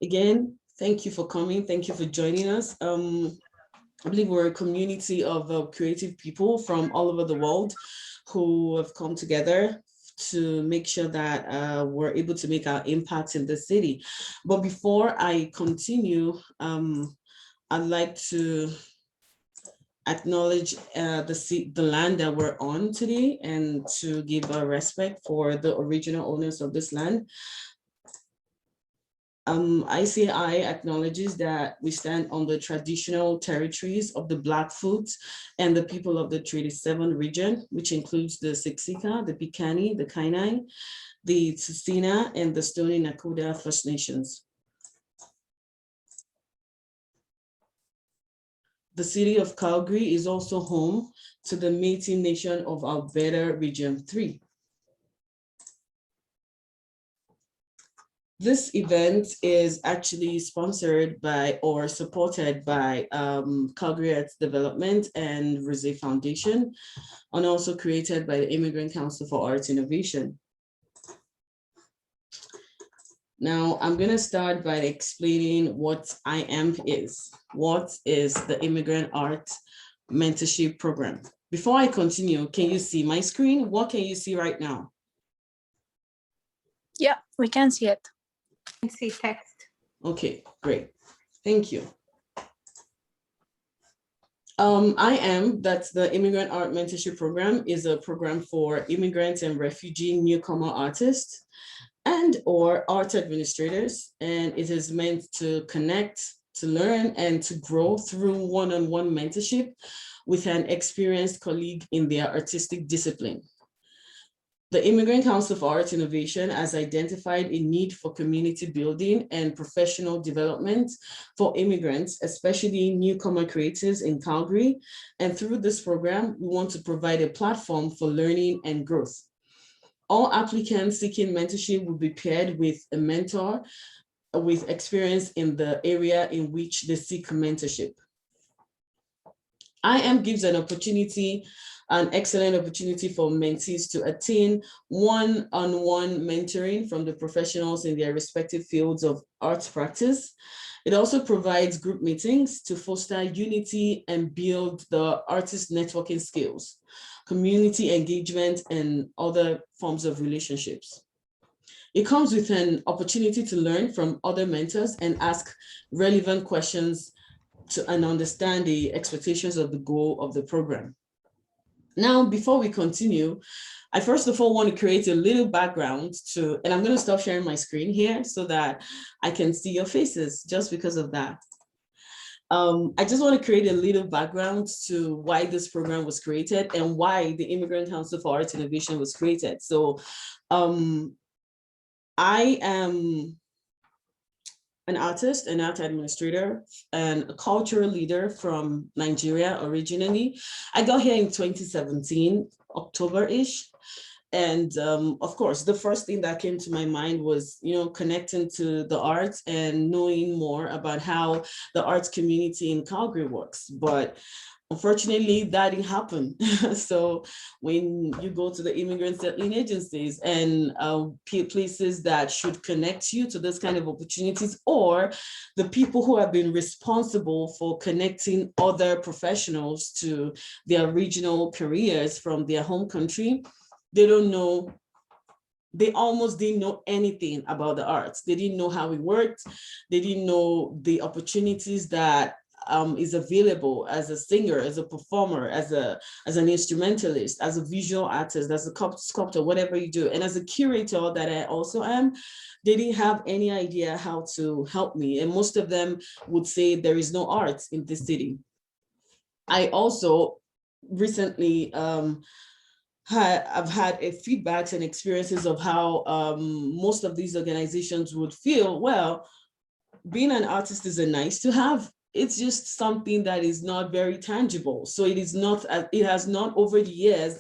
Again, thank you for coming. Thank you for joining us. I believe we're a community of creative people from all over the world who have come together to make sure that we're able to make our impact in the city. But before I continue, I'd like to acknowledge the land that we're on today and to give respect for the original owners of this land. ICI acknowledges that we stand on the traditional territories of the Blackfoot and the people of the Treaty 7 region, which includes the Siksika, the Piikani, the Kainai, the Tsuut'ina, and the Stoney Nakoda First Nations. The city of Calgary is also home to the Métis Nation of Alberta Region 3. This event is actually sponsored by or supported by Calgary Arts Development and Rosé Foundation, and also created by the Immigrant Council for Arts Innovation. Now, I'm going to start by explaining what IAMP is. What is the Immigrant Art Mentorship Program? Before I continue, can you see my screen? What can you see right now? Yeah, we can see it. I see text. Okay, great. Thank you. IAMP, that's the Immigrant Art Mentorship Program, is a program for immigrants and refugee newcomer artists and or art administrators, and it is meant to connect, to learn, and to grow through one-on-one mentorship with an experienced colleague in their artistic discipline. The Immigrant Council for Arts Innovation has identified a need for community building and professional development for immigrants, especially newcomer creatives in Calgary. And through this program, we want to provide a platform for learning and growth. All applicants seeking mentorship will be paired with a mentor with experience in the area in which they seek mentorship. IAMP gives an excellent opportunity for mentees to attain one-on-one mentoring from the professionals in their respective fields of arts practice. It also provides group meetings to foster unity and build the artist networking skills, community engagement, and other forms of relationships. It comes with an opportunity to learn from other mentors and ask relevant questions and understand the expectations of the goal of the program. Now, before we continue, I first of all want to create a little background and I'm going to stop sharing my screen here so that I can see your faces just because of that. I just want to create a little background to why this program was created and why the Immigrant Council for Arts Innovation was created. So I am an artist, an art administrator, and a cultural leader from Nigeria originally. I got here in 2017, October-ish. And of course, the first thing that came to my mind was, connecting to the arts and knowing more about how the arts community in Calgary works. But unfortunately, that didn't happen. So when you go to the immigrant settling agencies and places that should connect you to this kind of opportunities, or the people who have been responsible for connecting other professionals to their regional careers from their home country, they almost didn't know anything about the arts. They didn't know how it worked. They didn't know the opportunities that is available as a singer, as a performer, as an instrumentalist, as a visual artist, as a sculptor, whatever you do. And as a curator that I also am, they didn't have any idea how to help me. And most of them would say there is no art in this city. I also recently I've had feedbacks and experiences of how most of these organizations would feel, well, being an artist is a nice to have. It's just something that is not very tangible. So it has not over the years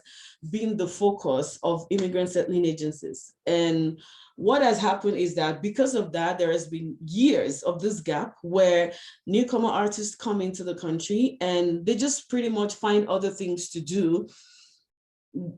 been the focus of immigrant settling agencies. And what has happened is that because of that, there has been years of this gap where newcomer artists come into the country and they just pretty much find other things to do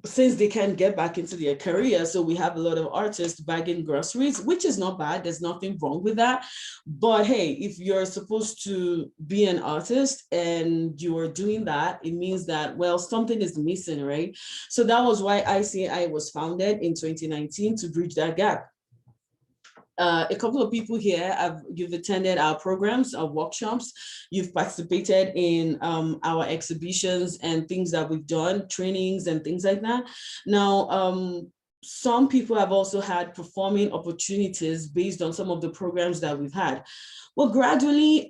since they can't get back into their career, so we have a lot of artists bagging groceries, which is not bad. There's nothing wrong with that. But hey, if you're supposed to be an artist and you're doing that, it means that, well, something is missing, right? So that was why ICI was founded in 2019, to bridge that gap. A couple of people here, you've attended our programs, our workshops, you've participated in our exhibitions and things that we've done, trainings and things like that. Now, some people have also had performing opportunities based on some of the programs that we've had. We're gradually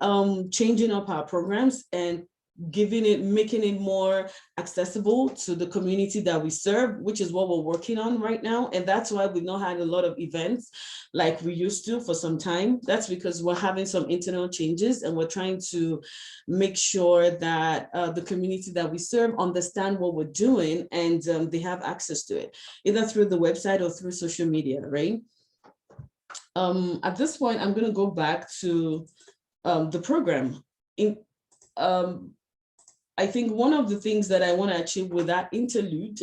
changing up our programs and making it more accessible to the community that we serve, which is what we're working on right now. And that's why we've not had a lot of events like we used to for some time. That's because we're having some internal changes, and we're trying to make sure that the community that we serve understand what we're doing, and they have access to it, either through the website or through social media, right? At this point, I'm going to go back to the program. I think one of the things that I want to achieve with that interlude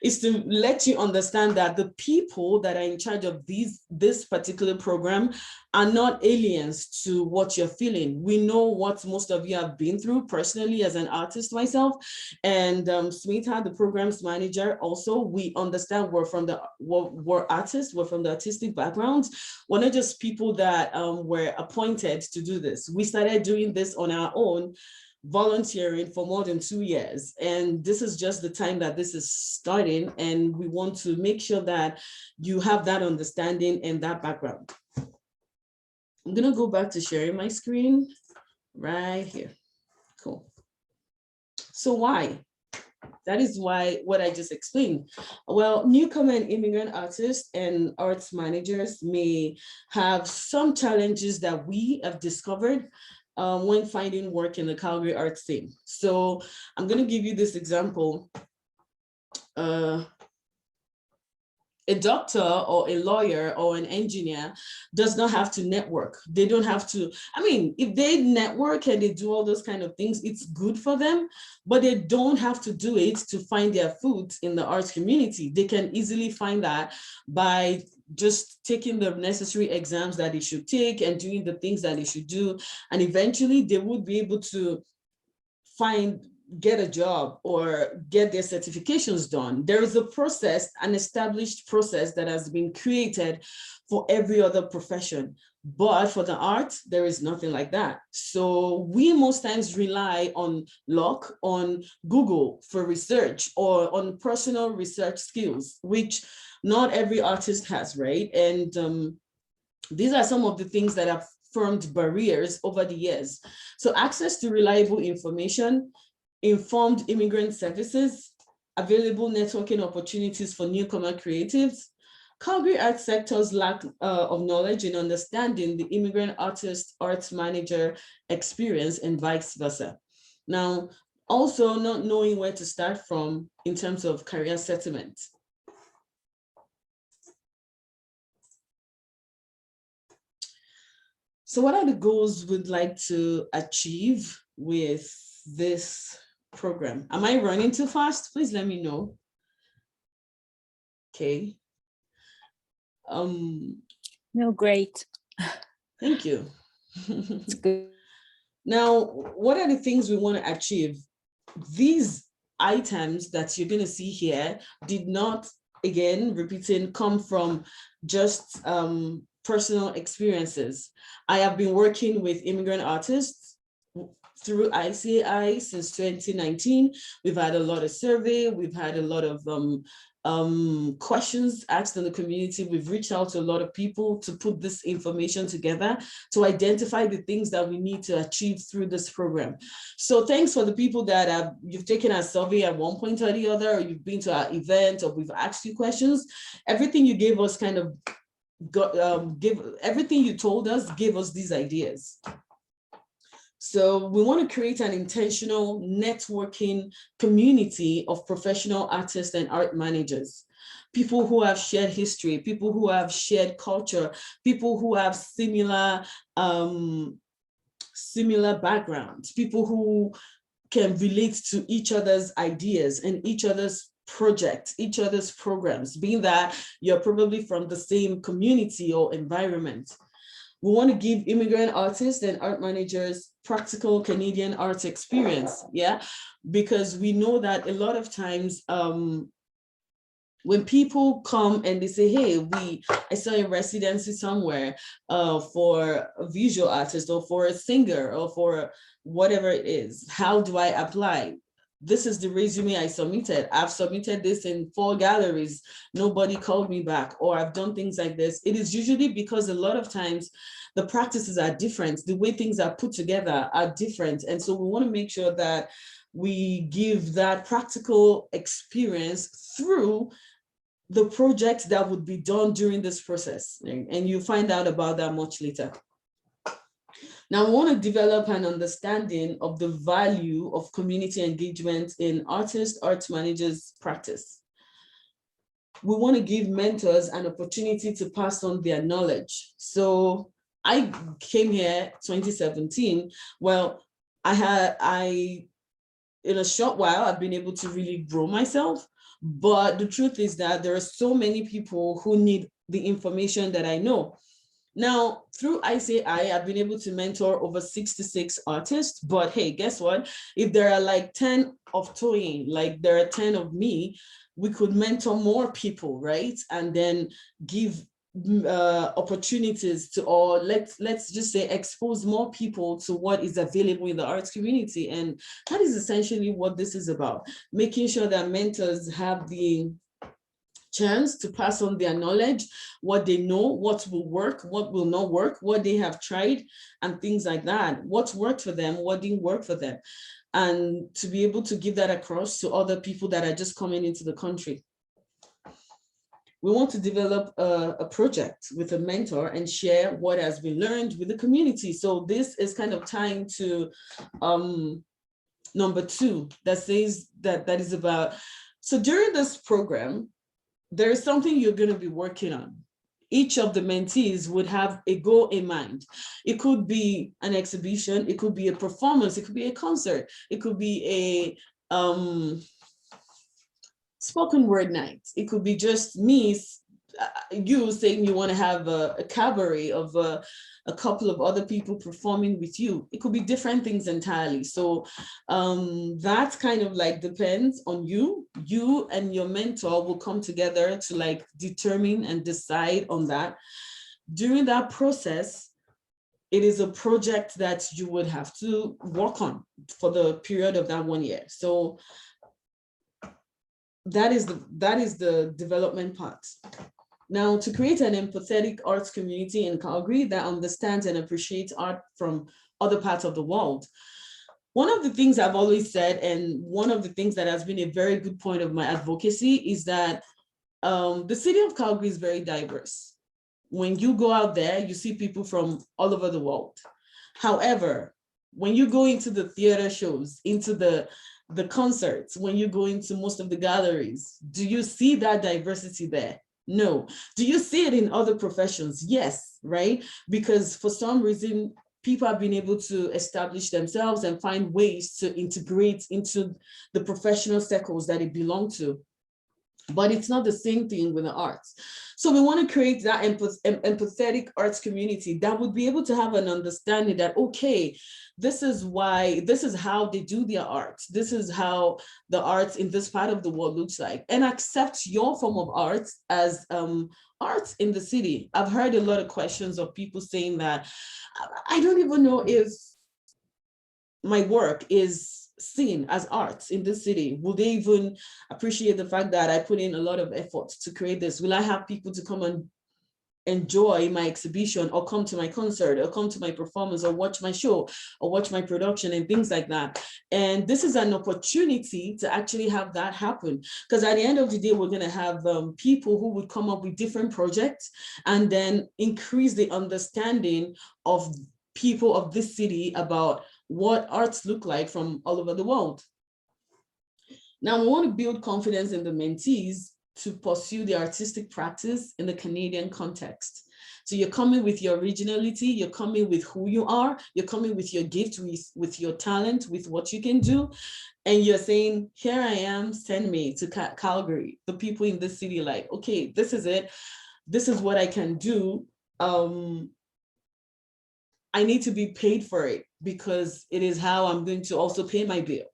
is to let you understand that the people that are in charge of this particular program are not aliens to what you're feeling. We know what most of you have been through personally as an artist myself, and Smita, the programs manager, also, we understand we're artists, we're from the artistic backgrounds. We're not just people that were appointed to do this. We started doing this on our own, volunteering for more than 2 years. And this is just the time that this is starting. And we want to make sure that you have that understanding and that background. I'm going to go back to sharing my screen right here. Cool. So why? That is why what I just explained. Well, newcomer and immigrant artists and arts managers may have some challenges that we have discovered when finding work in the Calgary arts scene. So I'm going to give you this example. A doctor or a lawyer or an engineer does not have to network. They don't have to, I mean, if they network and they do all those kind of things, it's good for them, but they don't have to do it to find their foot in the arts community. They can easily find that by just taking the necessary exams that they should take and doing the things that they should do. And eventually they would be able to get a job or get their certifications done. There is a process, an established process that has been created for every other profession. But for the art, there is nothing like that. So we most times rely on luck, on Google for research, or on personal research skills, which not every artist has, right? And these are some of the things that have formed barriers over the years. So access to reliable information, informed immigrant services, available networking opportunities for newcomer creatives. Calgary arts sector's lack of knowledge and understanding the immigrant artist, arts manager experience, and vice versa. Now, also not knowing where to start from in terms of career settlement. So what are the goals we'd like to achieve with this program? Am I running too fast? Please let me know. Okay. No, great. Thank you. It's good. Now, what are the things we want to achieve? These items that you're going to see here did not, again, repeating, come from just personal experiences. I have been working with immigrant artists through ICI since 2019. We've had a lot of survey. We've had a lot of questions asked in the community. We've reached out to a lot of people to put this information together to identify the things that we need to achieve through this program. So thanks for the people that you've taken our survey at one point or the other, or you've been to our event, or we've asked you questions. Everything you gave us kind of everything you told us gave us these ideas. So we want to create an intentional networking community of professional artists and art managers, people who have shared history, people who have shared culture, people who have similar backgrounds, people who can relate to each other's ideas and each other's projects, each other's programs, being that you're probably from the same community or environment. We want to give immigrant artists and art managers practical Canadian arts experience, yeah? Because we know that a lot of times, when people come and they say, hey, I saw a residency somewhere for a visual artist or for a singer or for whatever it is, how do I apply? This is the resume I submitted. I've submitted this in 4 galleries. Nobody called me back, or I've done things like this. It is usually because a lot of times the practices are different. The way things are put together are different. And so we want to make sure that we give that practical experience through the projects that would be done during this process. And you'll find out about that much later. Now, I want to develop an understanding of the value of community engagement in artists, arts managers' practice. We want to give mentors an opportunity to pass on their knowledge. So I came here 2017. Well, in a short while, I've been able to really grow myself. But the truth is that there are so many people who need the information that I know. Now, through ICI, I've been able to mentor over 66 artists, but hey, guess what? If there are like 10 of Toyin, like there are 10 of me, we could mentor more people, right? And then give opportunities to, or let's just say expose more people to what is available in the arts community. And that is essentially what this is about, making sure that mentors have the chance to pass on their knowledge, what they know, what will work, what will not work, what they have tried, and things like that. What's worked for them, what didn't work for them, and to be able to give that across to other people that are just coming into the country. We want to develop a project with a mentor and share what has been learned with the community. So this is kind of tying to number 2 that says that is about, so during this program, there is something you're going to be working on. Each of the mentees would have a goal in mind. It could be an exhibition, it could be a performance, it could be a concert, it could be a spoken word night. It could be just me, you saying you want to have a cabaret of a couple of other people performing with you. It could be different things entirely. So that kind of like depends on you. You and your mentor will come together to like determine and decide on that. During that process, it is a project that you would have to work on for the period of that 1 year. So that is the development part. Now, to create an empathetic arts community in Calgary that understands and appreciates art from other parts of the world. One of the things I've always said, and one of the things that has been a very good point of my advocacy, is that the city of Calgary is very diverse. When you go out there, you see people from all over the world. However, when you go into the theater shows, into the concerts, when you go into most of the galleries, do you see that diversity there? No. Do you see it in other professions? Yes, right? Because for some reason, people have been able to establish themselves and find ways to integrate into the professional circles that they belong to. But it's not the same thing with the arts. So we want to create that empathetic arts community that would be able to have an understanding that, okay, this is how they do their art. This is how the arts in this part of the world looks like, and accept your form of art as arts in the city. I've heard a lot of questions of people saying that, I don't even know if my work is seen as art in this city. Will they even appreciate the fact that I put in a lot of effort to create this? Will I have people to come and enjoy my exhibition, or come to my concert, or come to my performance, or watch my show, or watch my production, and things like that? And this is an opportunity to actually have that happen, because at the end of the day, we're going to have people who would come up with different projects and then increase the understanding of people of this city about what arts look like from all over the world. Now, we want to build confidence in the mentees to pursue the artistic practice in the Canadian context. So you're coming with your originality, you're coming with who you are, you're coming with your gift, with your talent, with what you can do. And you're saying, here I am, send me to Calgary. The people in this city like, okay, this is it. This is what I can do. I need to be paid for it because it is how I'm going to also pay my bill.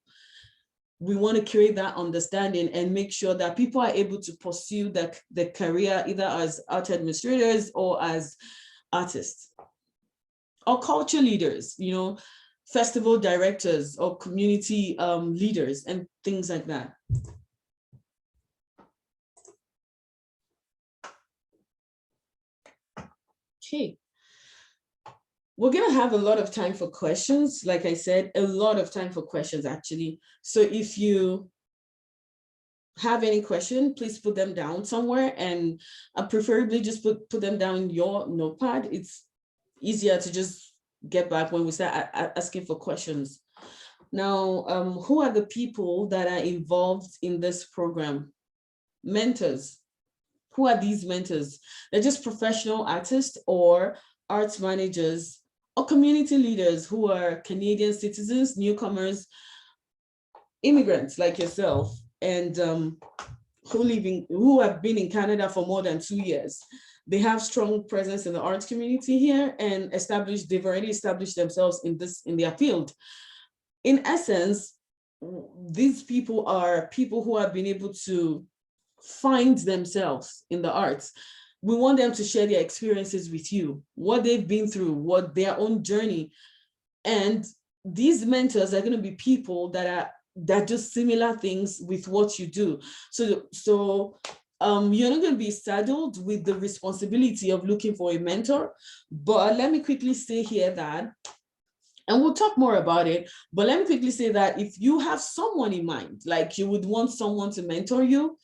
We want to create that understanding and make sure that people are able to pursue the career either as art administrators or as artists or culture leaders, you know, festival directors or community leaders and things like that. Okay. We're going to have a lot of time for questions. Like I said, a lot of time for questions, actually. So if you have any question, please put them down somewhere, and preferably just put them down in your notepad. It's easier to just get back when we start asking for questions. Now, who are the people that are involved in this program? Mentors. Who are these mentors? They're just professional artists or arts managers or community leaders who are Canadian citizens, newcomers, immigrants like yourself, and who have been in Canada for more than 2 years. They have strong presence in the arts community here and they've already established themselves in their field. In essence, these people are people who have been able to find themselves in the arts. We want them to share their experiences with you, what they've been through, what their own journey. And these mentors are going to be people that do similar things with what you do. So you're not going to be saddled with the responsibility of looking for a mentor. But let me quickly say here that, and we'll talk more about it, but let me quickly say that if you have someone in mind, like you would want someone to mentor you,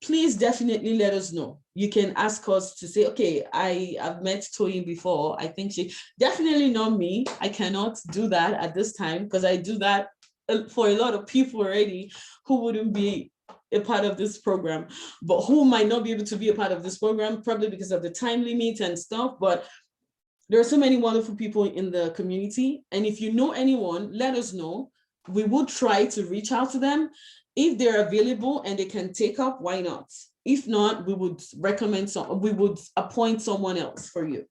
please definitely let us know. You can ask us to say, okay, I've met Toyin before. I think she, definitely not me. I cannot do that at this time because I do that for a lot of people already who wouldn't be a part of this program, but who might not be able to be a part of this program, probably because of the time limit and stuff. But there are so many wonderful people in the community. And if you know anyone, let us know. We will try to reach out to them. If they're available and they can take up, why not? If not, we would appoint someone else for you.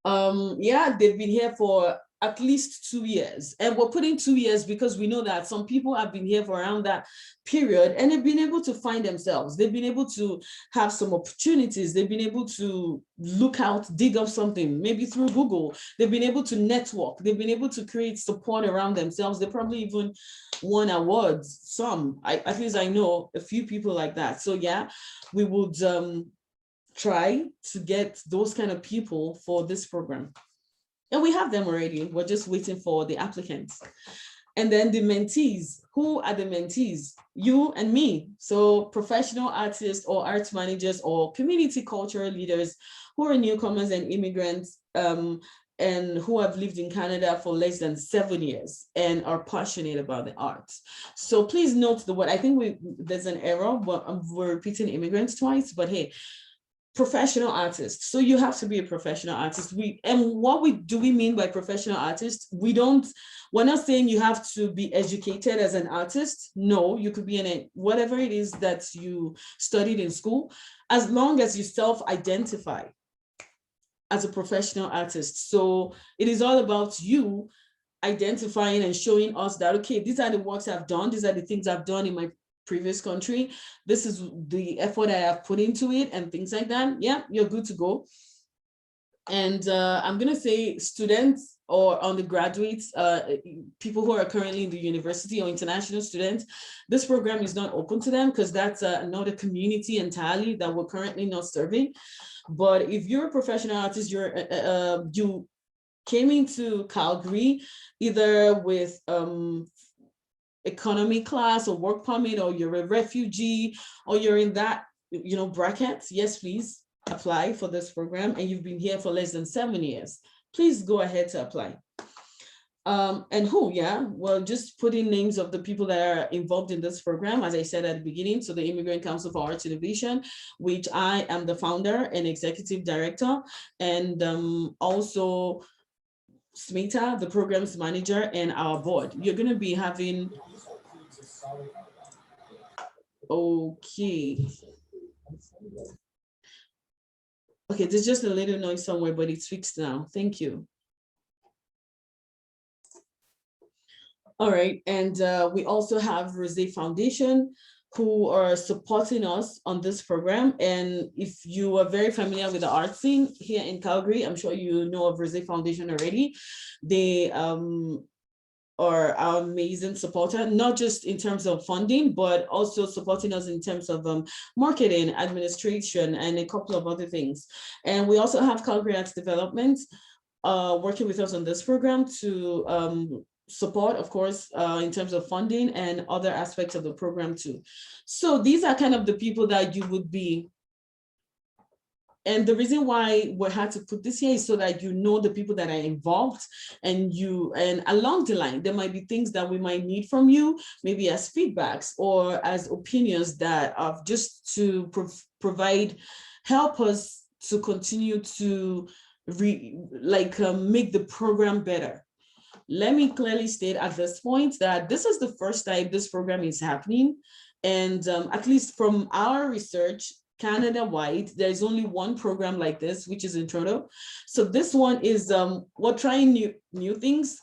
Yeah, they've been here for at least 2 years. And we're putting 2 years because we know that some people have been here for around that period and they've been able to find themselves. They've been able to have some opportunities. They've been able to look out, dig up something, maybe through Google. They've been able to network. They've been able to create support around themselves. They probably even won awards. Some, at least I know a few people like that. So yeah, we would try to get those kind of people for this program. And we have them already. We're just waiting for the applicants. And then the mentees. Who are the mentees? You and me. So professional artists or arts managers or community cultural leaders who are newcomers and immigrants and who have lived in Canada for less than 7 years and are passionate about the arts. So please note the word. I think there's an error, but we're repeating immigrants twice, but hey, professional artists. So you have to be a professional artist. What do we mean by professional artist? We're not saying you have to be educated as an artist. No, you could be in whatever it is that you studied in school, as long as you self-identify as a professional artist. So it is all about you identifying and showing us that, okay, these are the works I've done. These are the things I've done in my previous country. This is the effort I have put into it and things like that. Yeah, you're good to go. And I'm going to say students or undergraduates, people who are currently in the university or international students, this program is not open to them because that's another community entirely that we're currently not serving. But if you're a professional artist, you came into Calgary either with economy class or work permit, or you're a refugee, or you're in that, brackets, yes, please apply for this program. And you've been here for less than 7 years, please go ahead to apply. And who, yeah, well, just putting names of the people that are involved in this program, as I said at the beginning. So the Immigrant Council for Arts Innovation, which I am the founder and executive director, and also Smita, the programs manager, and our board. You're going to be having, okay. Okay, there's just a little noise somewhere, but it's fixed now. Thank you. All right, and we also have Rose Foundation, who are supporting us on this program. And if you are very familiar with the art scene here in Calgary, I'm sure you know of Rose Foundation already. They are our amazing supporter, not just in terms of funding, but also supporting us in terms of marketing, administration, and a couple of other things. And we also have Calgary Arts Development working with us on this program to support, of course, in terms of funding and other aspects of the program too. So these are kind of the people that you would be. And the reason why we had to put this here is so that you know the people that are involved, and along the line, there might be things that we might need from you, maybe as feedbacks or as opinions that are just to provide, help us to continue to make the program better. Let me clearly state at this point that this is the first time this program is happening. And at least from our research, Canada-wide, there's only one program like this, which is in Toronto. So this one is, we're trying new things.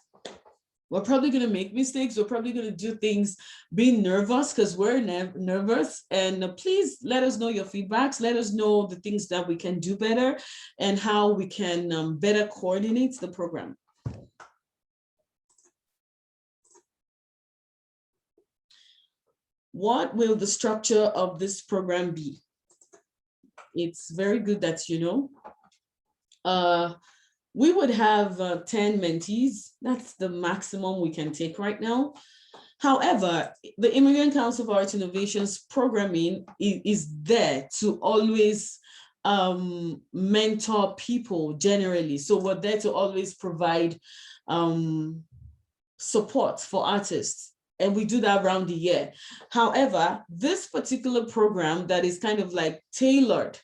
We're probably going to make mistakes. We're probably going to do things being nervous because we're nervous. And please let us know your feedbacks. Let us know the things that we can do better and how we can better coordinate the program. What will the structure of this program be? It's very good that you know. We would have 10 mentees. That's the maximum we can take right now. However, the Immigrant Council for Arts Innovations programming is there to always mentor people generally. So we're there to always provide support for artists. And we do that around the year. However, this particular program that is kind of like tailored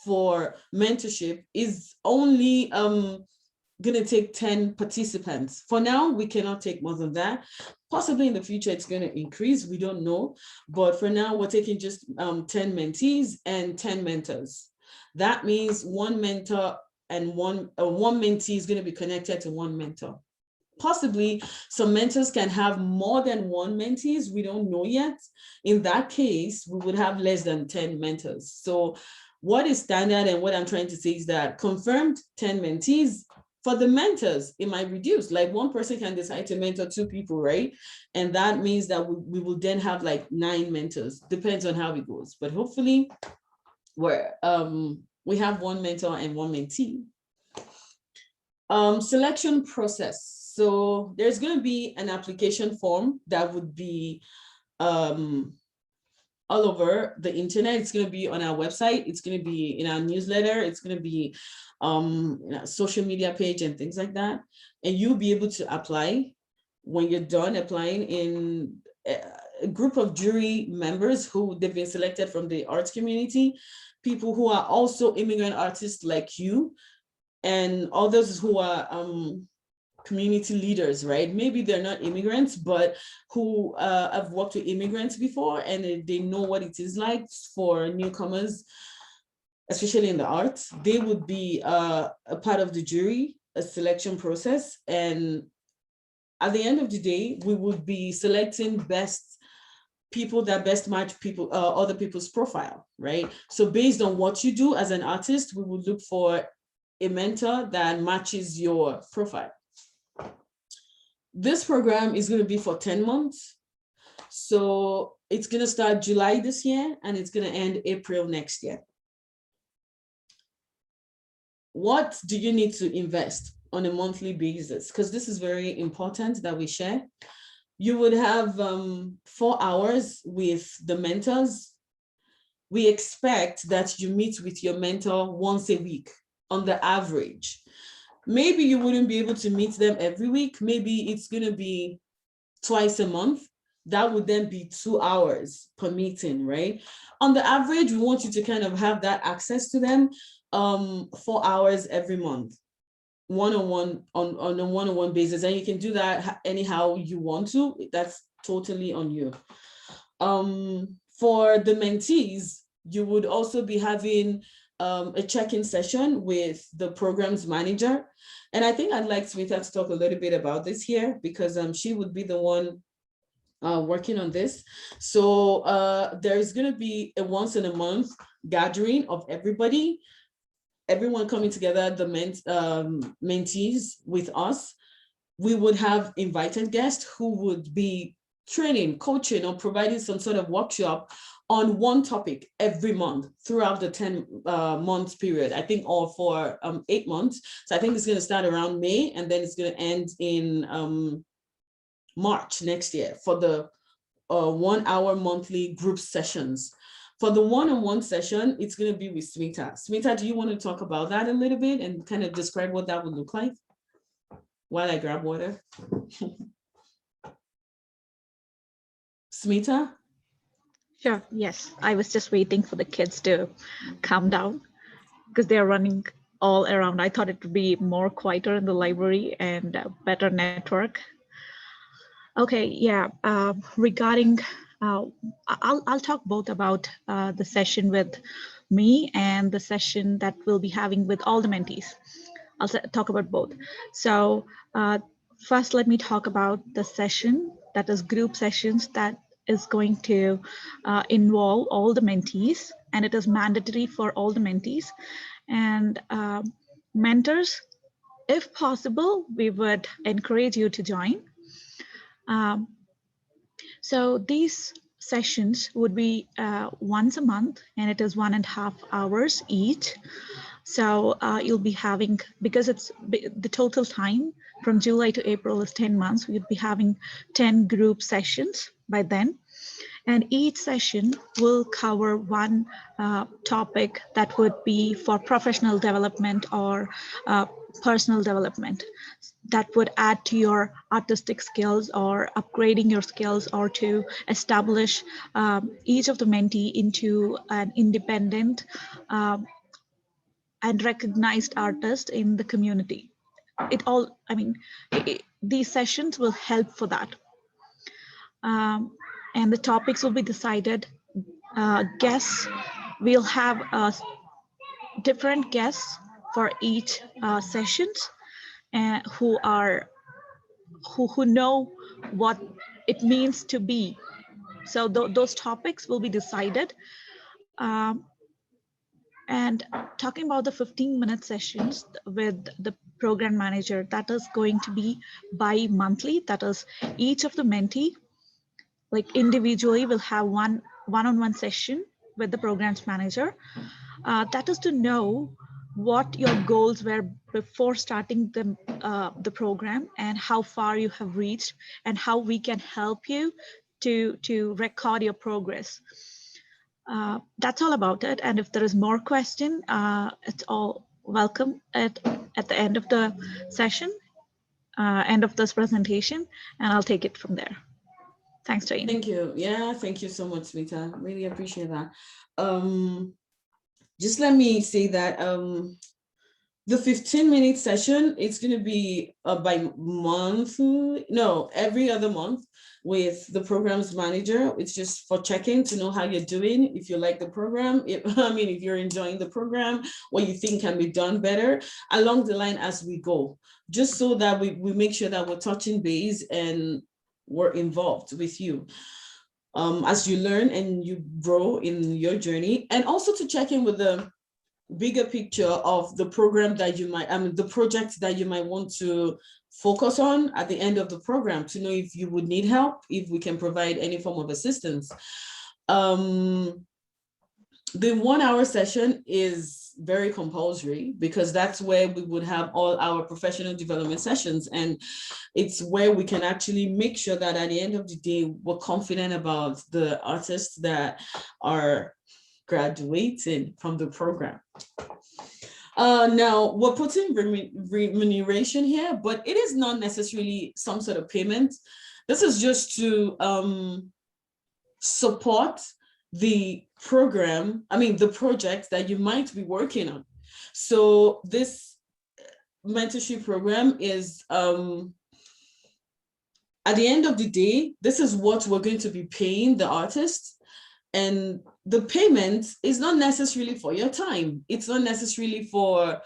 for mentorship is only going to take 10 participants. For now, we cannot take more than that. Possibly in the future, it's going to increase. We don't know. But for now, we're taking just 10 mentees and 10 mentors. That means one mentor and one mentee is going to be connected to one mentor. Possibly some mentors can have more than one mentees. We don't know yet. In that case, we would have less than 10 mentors. So what is standard and what I'm trying to say is that confirmed 10 mentees. For the mentors, it might reduce. Like one person can decide to mentor 2 people, right? And that means that we will then have like 9 mentors. Depends on how it goes. But hopefully we have 1 mentor and 1 mentee. Selection process. So there's going to be an application form that would be all over the internet. It's going to be on our website. It's going to be in our newsletter. It's going to be in our social media page and things like that. And you'll be able to apply. When you're done applying, in a group of jury members who they've been selected from the arts community, people who are also immigrant artists like you, and others who are community leaders, right? Maybe they're not immigrants, but who have worked with immigrants before, and they know what it is like for newcomers, especially in the arts. They would be a part of the jury, a selection process. And at the end of the day, we would be selecting best people that best match people, other people's profile, right? So based on what you do as an artist, we would look for a mentor that matches your profile. This program is going to be for 10 months. So it's going to start July this year and it's going to end April next year. What do you need to invest on a monthly basis? Because this is very important that we share. You would have 4 hours with the mentors. We expect that you meet with your mentor once a week on the average. maybe you wouldn't be able to meet them every week. Maybe it's going to be twice a month. That would then be 2 hours per meeting, right? On the average, we want you to kind of have that access to them 4 hours every month, one-on-one, on a one-on-one basis. And you can do that anyhow you want to. That's totally on you. For the mentees, you would also be having a check-in session with the programs manager. And I think I'd like Smita to talk a little bit about this here, because she would be the one working on this. So there's going to be a once in a month gathering of everyone coming together, the mentees with us. We would have invited guests who would be training, coaching, or providing some sort of workshop on one topic every month throughout the 10 months period, I think, or for 8 months. So I think it's going to start around May, and then it's going to end in March next year for the 1 hour monthly group sessions. For the one-on-one session, it's going to be with Smita. Smita, do you want to talk about that a little bit and kind of describe what that would look like while I grab water? Smita? Sure, yes. I was just waiting for the kids to calm down because they're running all around. I thought it would be more quieter in the library and better network. Okay, yeah, regarding, I'll talk both about the session with me and the session that we'll be having with all the mentees. I'll talk about both. So first, let me talk about the session that is group sessions that is going to involve all the mentees, and it is mandatory for all the mentees. And mentors, if possible, we would encourage you to join. So these sessions would be once a month, and it is 1.5 hours each. So you'll be having, because it's the total time from July to April is 10 months, we'll be having 10 group sessions by then. And each session will cover one topic that would be for professional development or personal development that would add to your artistic skills or upgrading your skills, or to establish each of the mentee into an independent and recognized artist in the community. These sessions will help for that. And the topics will be decided. Guests, we'll have different guests for each sessions, who know what it means to be. So those topics will be decided. And talking about the 15-minute sessions with the program manager, that is going to be bi-monthly. That is, each of the mentee, like individually, will have one-on-one session with the programs manager. That is to know what your goals were before starting the program, and how far you have reached, and how we can help you to record your progress. That's all about it. And if there is more question, it's all welcome at the end of the session, end of this presentation, and I'll take it from there. Thanks, Jane. Thank you. Yeah, thank you so much, Smita. Really appreciate that. Just let me say that the 15-minute session, it's going to be by month, no, every other month with the programs manager. It's just for checking to know how you're doing, if you like the program, if you're enjoying the program, what you think can be done better along the line as we go, just so that we make sure that we're touching base and we're involved with you as you learn and you grow in your journey, and also to check in with the bigger picture of the program that you might, the project that you might want to focus on at the end of the program, to know if you would need help, if we can provide any form of assistance. The 1 hour session is very compulsory, because that's where we would have all our professional development sessions. And it's where we can actually make sure that at the end of the day, we're confident about the artists that are graduating from the program. Now we're putting remuneration here, but it is not necessarily some sort of payment. This is just to support the program, the project that you might be working on. So this mentorship program is, at the end of the day, this is what we're going to be paying the artist. And the payment is not necessarily for your time. It's not necessarily for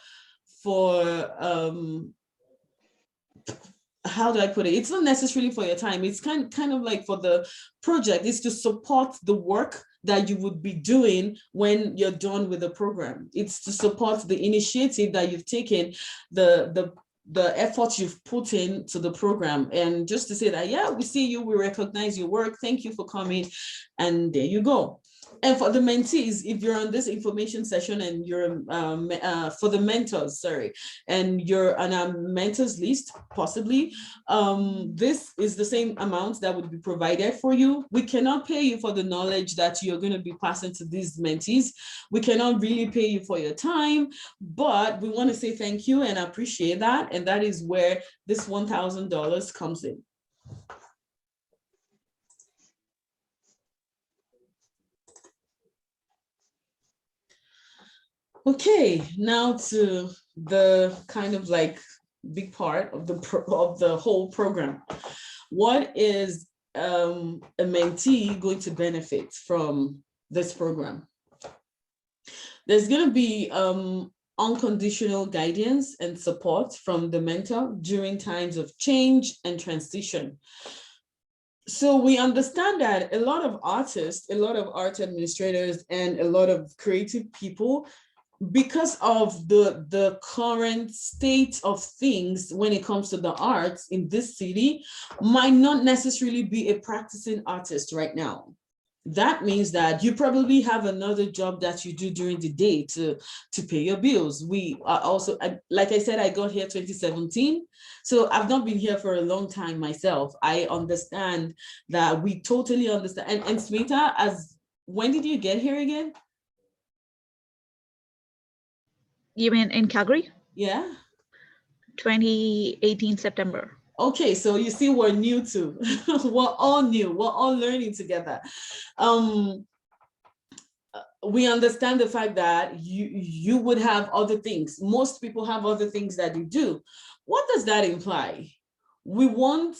how do I put it? It's not necessarily for your time. It's kind of like for the project. It's to support the work that you would be doing when you're done with the program. It's to support the initiative that you've taken, the efforts you've put into the program, and just to say that, yeah, we see you, we recognize your work, thank you for coming, and there you go. And for the mentees, if you're on this information session and you're for the mentors, sorry, and you're on a mentors list, possibly, this is the same amount that would be provided for you. We cannot pay you for the knowledge that you're going to be passing to these mentees. We cannot really pay you for your time, but we want to say thank you and appreciate that. And that is where this $1,000 comes in. Okay, now to the kind of like big part of the whole program. What is a mentee going to benefit from this program? There's going to be unconditional guidance and support from the mentor during times of change and transition. So we understand that a lot of artists, a lot of art administrators, and a lot of creative people, because of the current state of things when it comes to the arts in this city, might not necessarily be a practicing artist right now. That means that you probably have another job that you do during the day to pay your bills. We are also, like I said, I got here 2017. So I've not been here for a long time myself. I understand that, we totally understand. And Smita, when did you get here again? You mean in Calgary? Yeah. 2018 September. Okay, so you see, we're new too. We're all new. We're all learning together. We understand the fact that you would have other things. Most people have other things that they do. What does that imply? We want,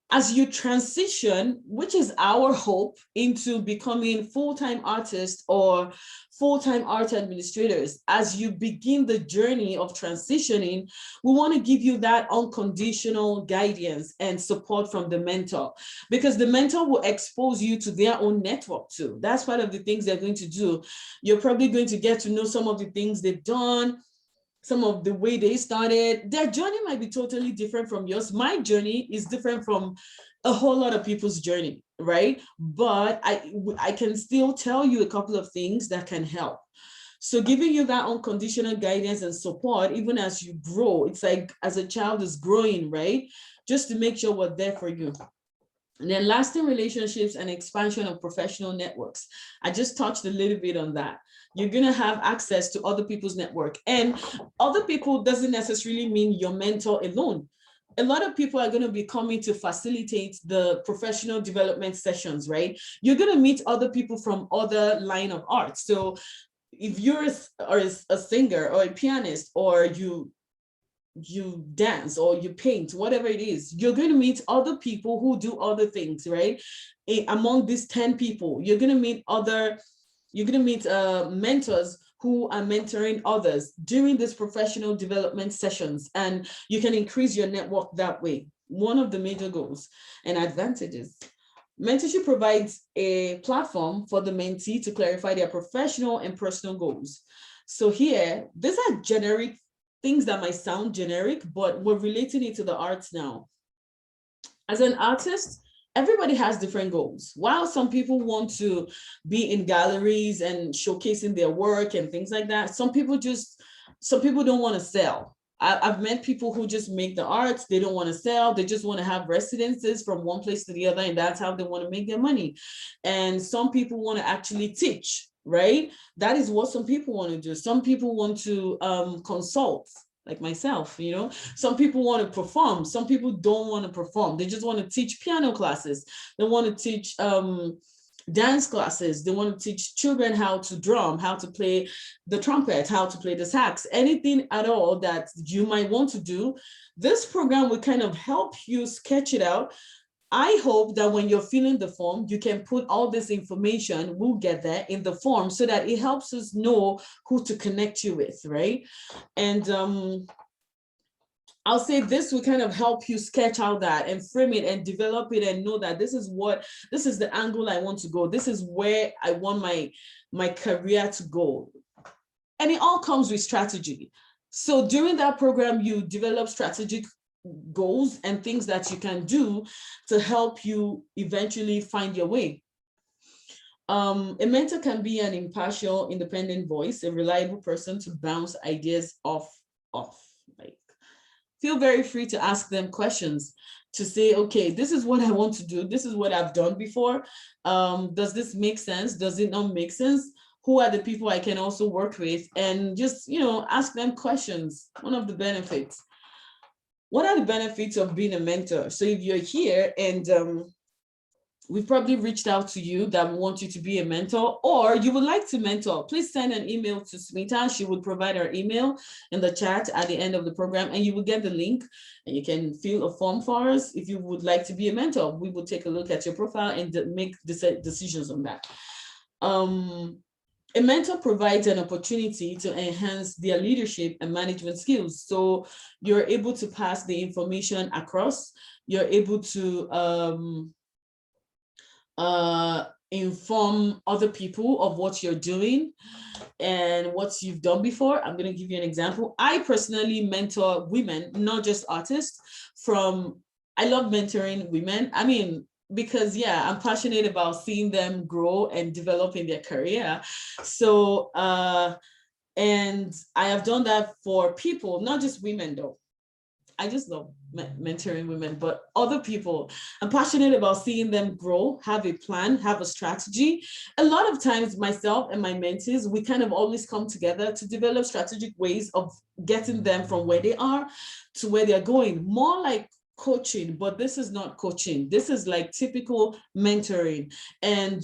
as you transition, which is our hope, into becoming full-time artists or full-time art administrators, as you begin the journey of transitioning, we want to give you that unconditional guidance and support from the mentor, because the mentor will expose you to their own network too. That's part of the things they're going to do. You're probably going to get to know some of the things they've done, some of the way they started. Their journey might be totally different from yours. My journey is different from a whole lot of people's journey, right? But I can still tell you a couple of things that can help. So giving you that unconditional guidance and support, even as you grow, it's like as a child is growing, right? Just to make sure we're there for you. And then lasting relationships and expansion of professional networks. I just touched a little bit on that. You're going to have access to other people's network, and other people doesn't necessarily mean your mentor alone. A lot of people are going to be coming to facilitate the professional development sessions, right? You're going to meet other people from other line of art. So if you're a singer or a pianist, or you dance or you paint, whatever it is, you're going to meet other people who do other things, right? Among these 10 people, you're going to meet mentors who are mentoring others during these professional development sessions, and you can increase your network that way. One of the major goals and advantages. Mentorship provides a platform for the mentee to clarify their professional and personal goals. So here, these are generic things that might sound generic, but we're relating it to the arts now. As an artist, everybody has different goals. While some people want to be in galleries and showcasing their work and things like that, some people don't want to sell. I've met people who just make the arts. They don't want to sell. They just want to have residences from one place to the other, and that's how they want to make their money. And some people want to actually teach. right? That is what some people want to do. Some people want to consult, like myself, you know. Some people want to perform. Some people don't want to perform. They just want to teach piano classes. They want to teach dance classes. They want to teach children how to drum, how to play the trumpet, how to play the sax, anything at all that you might want to do. This program will kind of help you sketch it out. I hope that when you're filling the form, you can put all this information, we'll get there, in the form so that it helps us know who to connect you with, right? And I'll say this will kind of help you sketch out that and frame it and develop it and know that this is the angle I want to go. This is where I want my career to go. And it all comes with strategy. So during that program, you develop strategic goals and things that you can do to help you eventually find your way. A mentor can be an impartial, independent voice, a reliable person to bounce ideas off. Like, feel very free to ask them questions, to say, okay, this is what I want to do. This is what I've done before. Does this make sense? Does it not make sense? Who are the people I can also work with? And just, you know, ask them questions. One of the benefits. What are the benefits of being a mentor? So if you're here and we've probably reached out to you that we want you to be a mentor, or you would like to mentor, please send an email to Smita. She would provide her email in the chat at the end of the program, and you will get the link and you can fill a form for us. If you would like to be a mentor, we will take a look at your profile and make decisions on that. A mentor provides an opportunity to enhance their leadership and management skills. So you're able to pass the information across. You're able to inform other people of what you're doing and what you've done before. I'm going to give you an example. I personally mentor women, not just artists. I love mentoring women. I mean, because yeah, I'm passionate about seeing them grow and develop in their career. So, and I have done that for people, not just women though. I just love mentoring women, but other people. I'm passionate about seeing them grow, have a plan, have a strategy. A lot of times myself and my mentees, we kind of always come together to develop strategic ways of getting them from where they are to where they're going. More like coaching, but this is not coaching. This is like typical mentoring. And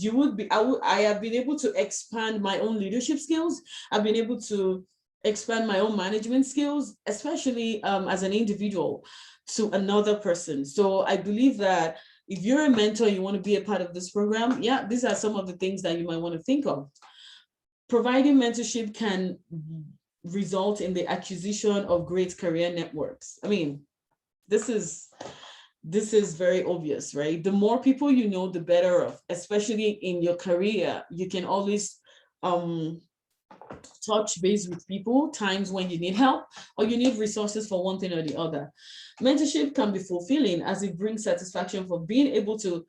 I have been able to expand my own leadership skills. I've been able to expand my own management skills, especially as an individual, to another person. So I believe that if you're a mentor, you want to be a part of this program, yeah, these are some of the things that you might want to think of. Providing mentorship can result in the acquisition of great career networks. I mean, this is very obvious, right? The more people you know, the better off, especially in your career. You can always touch base with people times when you need help or you need resources for one thing or the other. Mentorship can be fulfilling as it brings satisfaction for being able to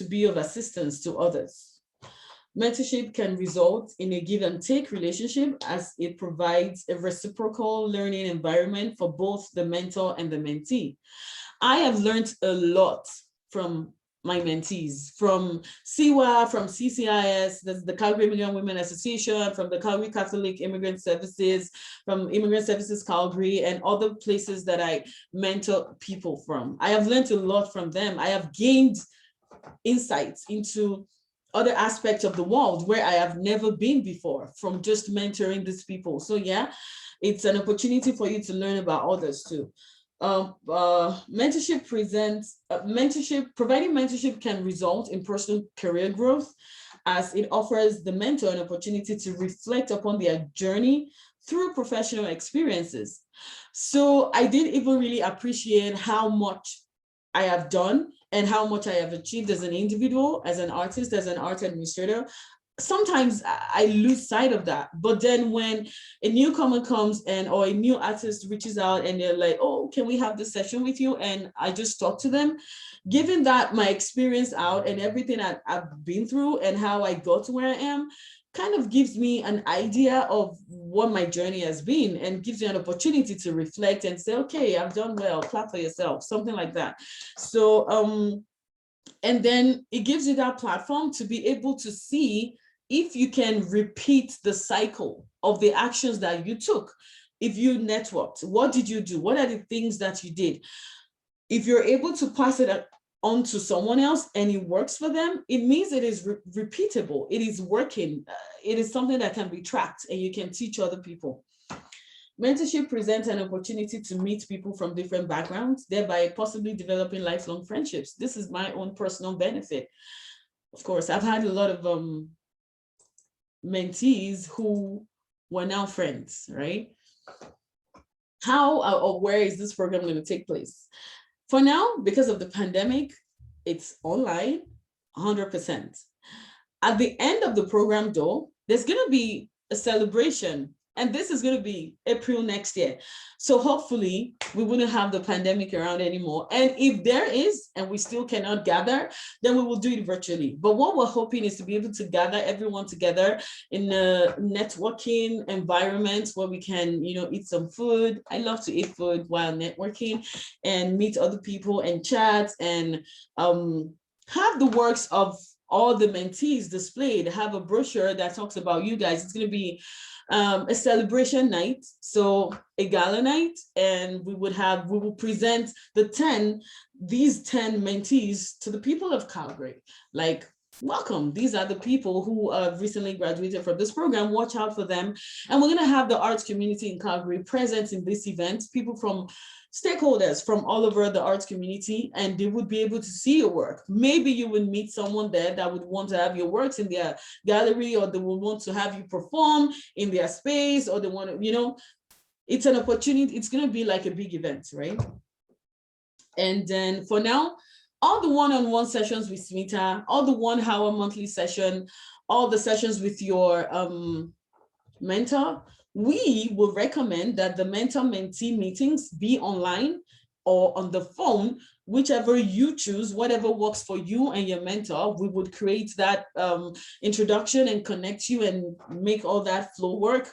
be of assistance to others. Mentorship can result in a give and take relationship as it provides a reciprocal learning environment for both the mentor and the mentee. I have learned a lot from my mentees, from CWA, from CCIS, the Calgary Immigrant Women Association, from the Calgary Catholic Immigrant Services, from Immigrant Services Calgary, and other places that I mentor people from. I have learned a lot from them. I have gained insights into other aspects of the world where I have never been before from just mentoring these people. So yeah, it's an opportunity for you to learn about others too. Providing mentorship can result in personal career growth as it offers the mentor an opportunity to reflect upon their journey through professional experiences. So I didn't even really appreciate how much I have done and how much I have achieved as an individual, as an artist, as an art administrator. Sometimes I lose sight of that. But then when a newcomer comes or a new artist reaches out and they're like, oh, can we have this session with you? And I just talk to them, given that my experience out and everything I've been through and how I got to where I am, kind of gives me an idea of what my journey has been and gives you an opportunity to reflect and say, okay, I've done well, clap for yourself, something like that. So, and then it gives you that platform to be able to see if you can repeat the cycle of the actions that you took, if you networked, what did you do? What are the things that you did? If you're able to pass it on to someone else and it works for them, it means it is repeatable. It is working. It is something that can be tracked and you can teach other people. Mentorship presents an opportunity to meet people from different backgrounds, thereby possibly developing lifelong friendships. This is my own personal benefit. Of course, I've had a lot of mentees who were now friends, right? How or where is this program going to take place? For now, because of the pandemic, it's online, 100%. At the end of the program, though, there's going to be a celebration, and this is going to be April next year. So hopefully we wouldn't have the pandemic around anymore. And if there is, and we still cannot gather, then we will do it virtually. But what we're hoping is to be able to gather everyone together in a networking environment where we can, eat some food. I love to eat food while networking and meet other people and chat and have the works of all the mentees displayed, have a brochure that talks about you guys. It's going to be a celebration night, so a gala night, and we will present these 10 mentees to the people of Calgary. Like, welcome, these are the people who have recently graduated from this program. Watch out for them. And we're going to have the arts community in Calgary present in this event, people from stakeholders from all over the arts community, and they would be able to see your work. Maybe you would meet someone there that would want to have your works in their gallery, or they will want to have you perform in their space, or they want to, it's an opportunity. It's going to be like a big event, right? And then for now, all the one-on-one sessions with Smita, all the 1 hour monthly session, all the sessions with your mentor, we will recommend that the mentor-mentee meetings be online or on the phone, whichever you choose, whatever works for you and your mentor. We would create that introduction and connect you and make all that flow work.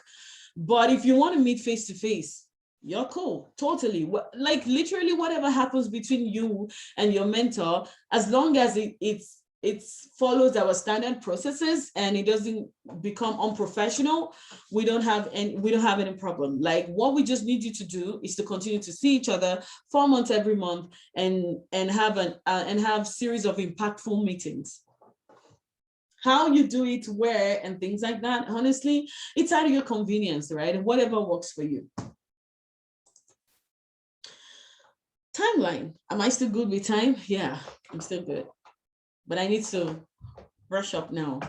But if you want to meet face-to-face, you're cool, totally. Like literally whatever happens between you and your mentor, as long as it follows our standard processes and it doesn't become unprofessional, we don't have any problem. Like, what we just need you to do is to continue to see each other 4 months every month and have series of impactful meetings. How you do it, where, and things like that, honestly, it's out of your convenience, right? And whatever works for you. Timeline. Am I still good with time? Yeah, I'm still good. But I need to brush up now.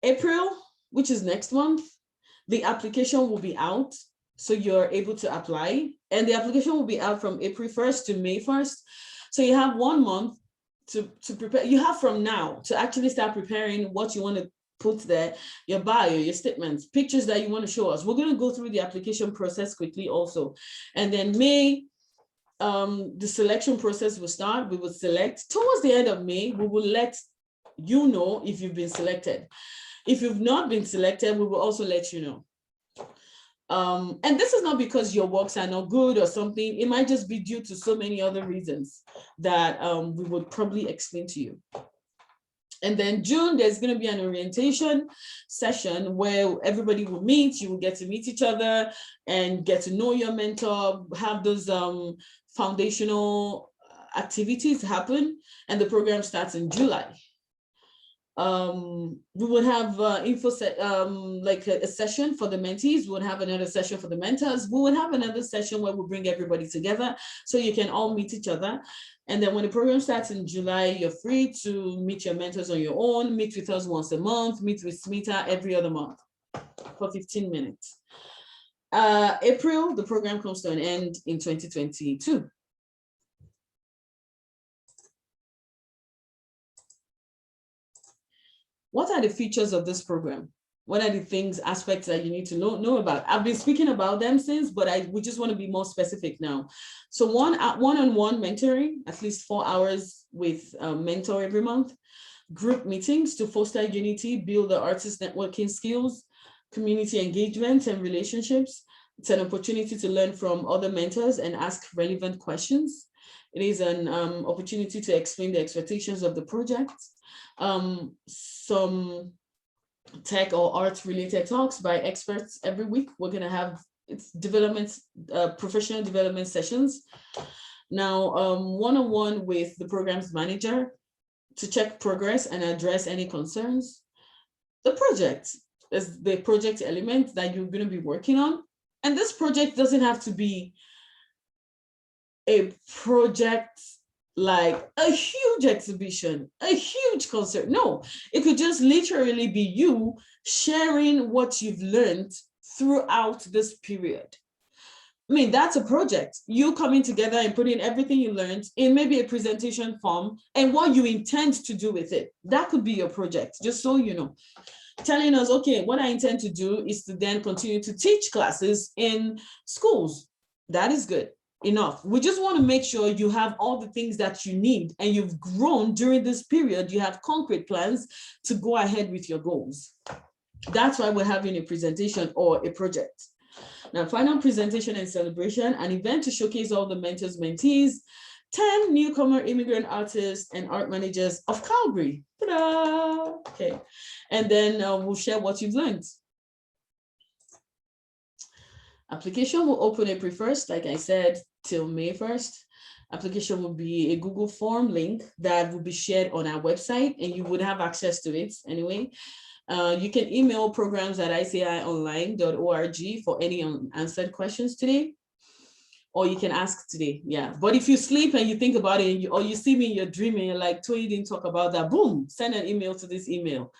April, which is next month, the application will be out. So you're able to apply. And the application will be out from April 1st to May 1st. So you have 1 month to prepare. You have from now to actually start preparing what you want to put there, your bio, your statements, pictures that you want to show us. We're going to go through the application process quickly also. And then May, the selection process will start. We will select. Towards the end of May, we will let you know if you've been selected. If you've not been selected, we will also let you know. And this is not because your works are not good or something. It might just be due to so many other reasons that we would probably explain to you. And then June, there's going to be an orientation session where everybody will meet. You will get to meet each other and get to know your mentor, have those foundational activities happen. And the program starts in July. We would have info set, like a session for the mentees. We would have another session for the mentors. We would have another session where we bring everybody together so you can all meet each other. And then when the program starts in July, you're free to meet your mentors on your own, meet with us once a month, meet with Smita every other month for 15 minutes. April, the program comes to an end in 2022. What are the features of this program? What are the things, aspects that you need to know about? I've been speaking about them since, but we just want to be more specific now. So one-on-one mentoring, at least 4 hours with a mentor every month. Group meetings to foster unity, build the artist networking skills, community engagement and relationships. It's an opportunity to learn from other mentors and ask relevant questions. It is an opportunity to explain the expectations of the project. Some tech or arts related talks by experts every week. We're gonna have professional development sessions. Now, one-on-one with the programs manager to check progress and address any concerns. The project is the project element that you're going to be working on. And this project doesn't have to be a project like a huge exhibition, a huge concert. No, it could just literally be you sharing what you've learned throughout this period. I mean, that's a project. You coming together and putting everything you learned in maybe a presentation form and what you intend to do with it. That could be your project, just so you know. Telling us, okay, what I intend to do is to then continue to teach classes in schools. That is good enough. We just want to make sure you have all the things that you need and you've grown during this period. You have concrete plans to go ahead with your goals. That's why we're having a presentation or a project. Now, final presentation and celebration, an event to showcase all the mentors, mentees, 10 newcomer immigrant artists and art managers of Calgary. Ta-da! Okay, and then we'll share what you've learned. Application will open April 1st, like I said, till May 1st. Application will be a Google form link that will be shared on our website and you would have access to it anyway. You can email programs@icionline.org for any unanswered questions today, or you can ask today. Yeah, but if you sleep and you think about it, or you see me in your dream and you're like, Toy didn't talk about that, boom, send an email to this email.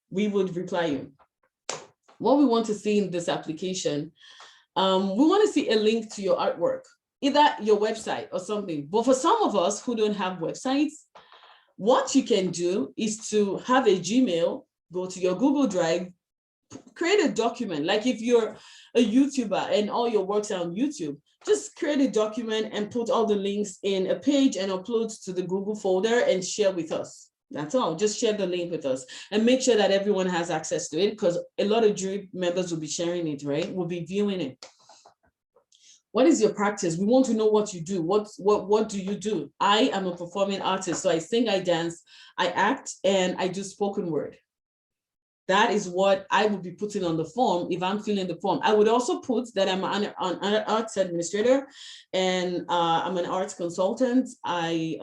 We would reply you. What we want to see in this application, we want to see a link to your artwork, either your website or something. But for some of us who don't have websites, what you can do is to have a Gmail, go to your Google Drive, create a document. Like if you're a YouTuber and all your works are on YouTube, just create a document and put all the links in a page and upload to the Google folder and share with us. That's all. Just share the link with us and make sure that everyone has access to it, because a lot of jury members will be sharing it, right? We'll be viewing it. What is your practice? We want to know what you do. What do you do? I am a performing artist, so I sing, I dance, I act, and I do spoken word. That is what I would be putting on the form if I'm filling the form. I would also put that I'm an arts administrator and I'm an arts consultant. I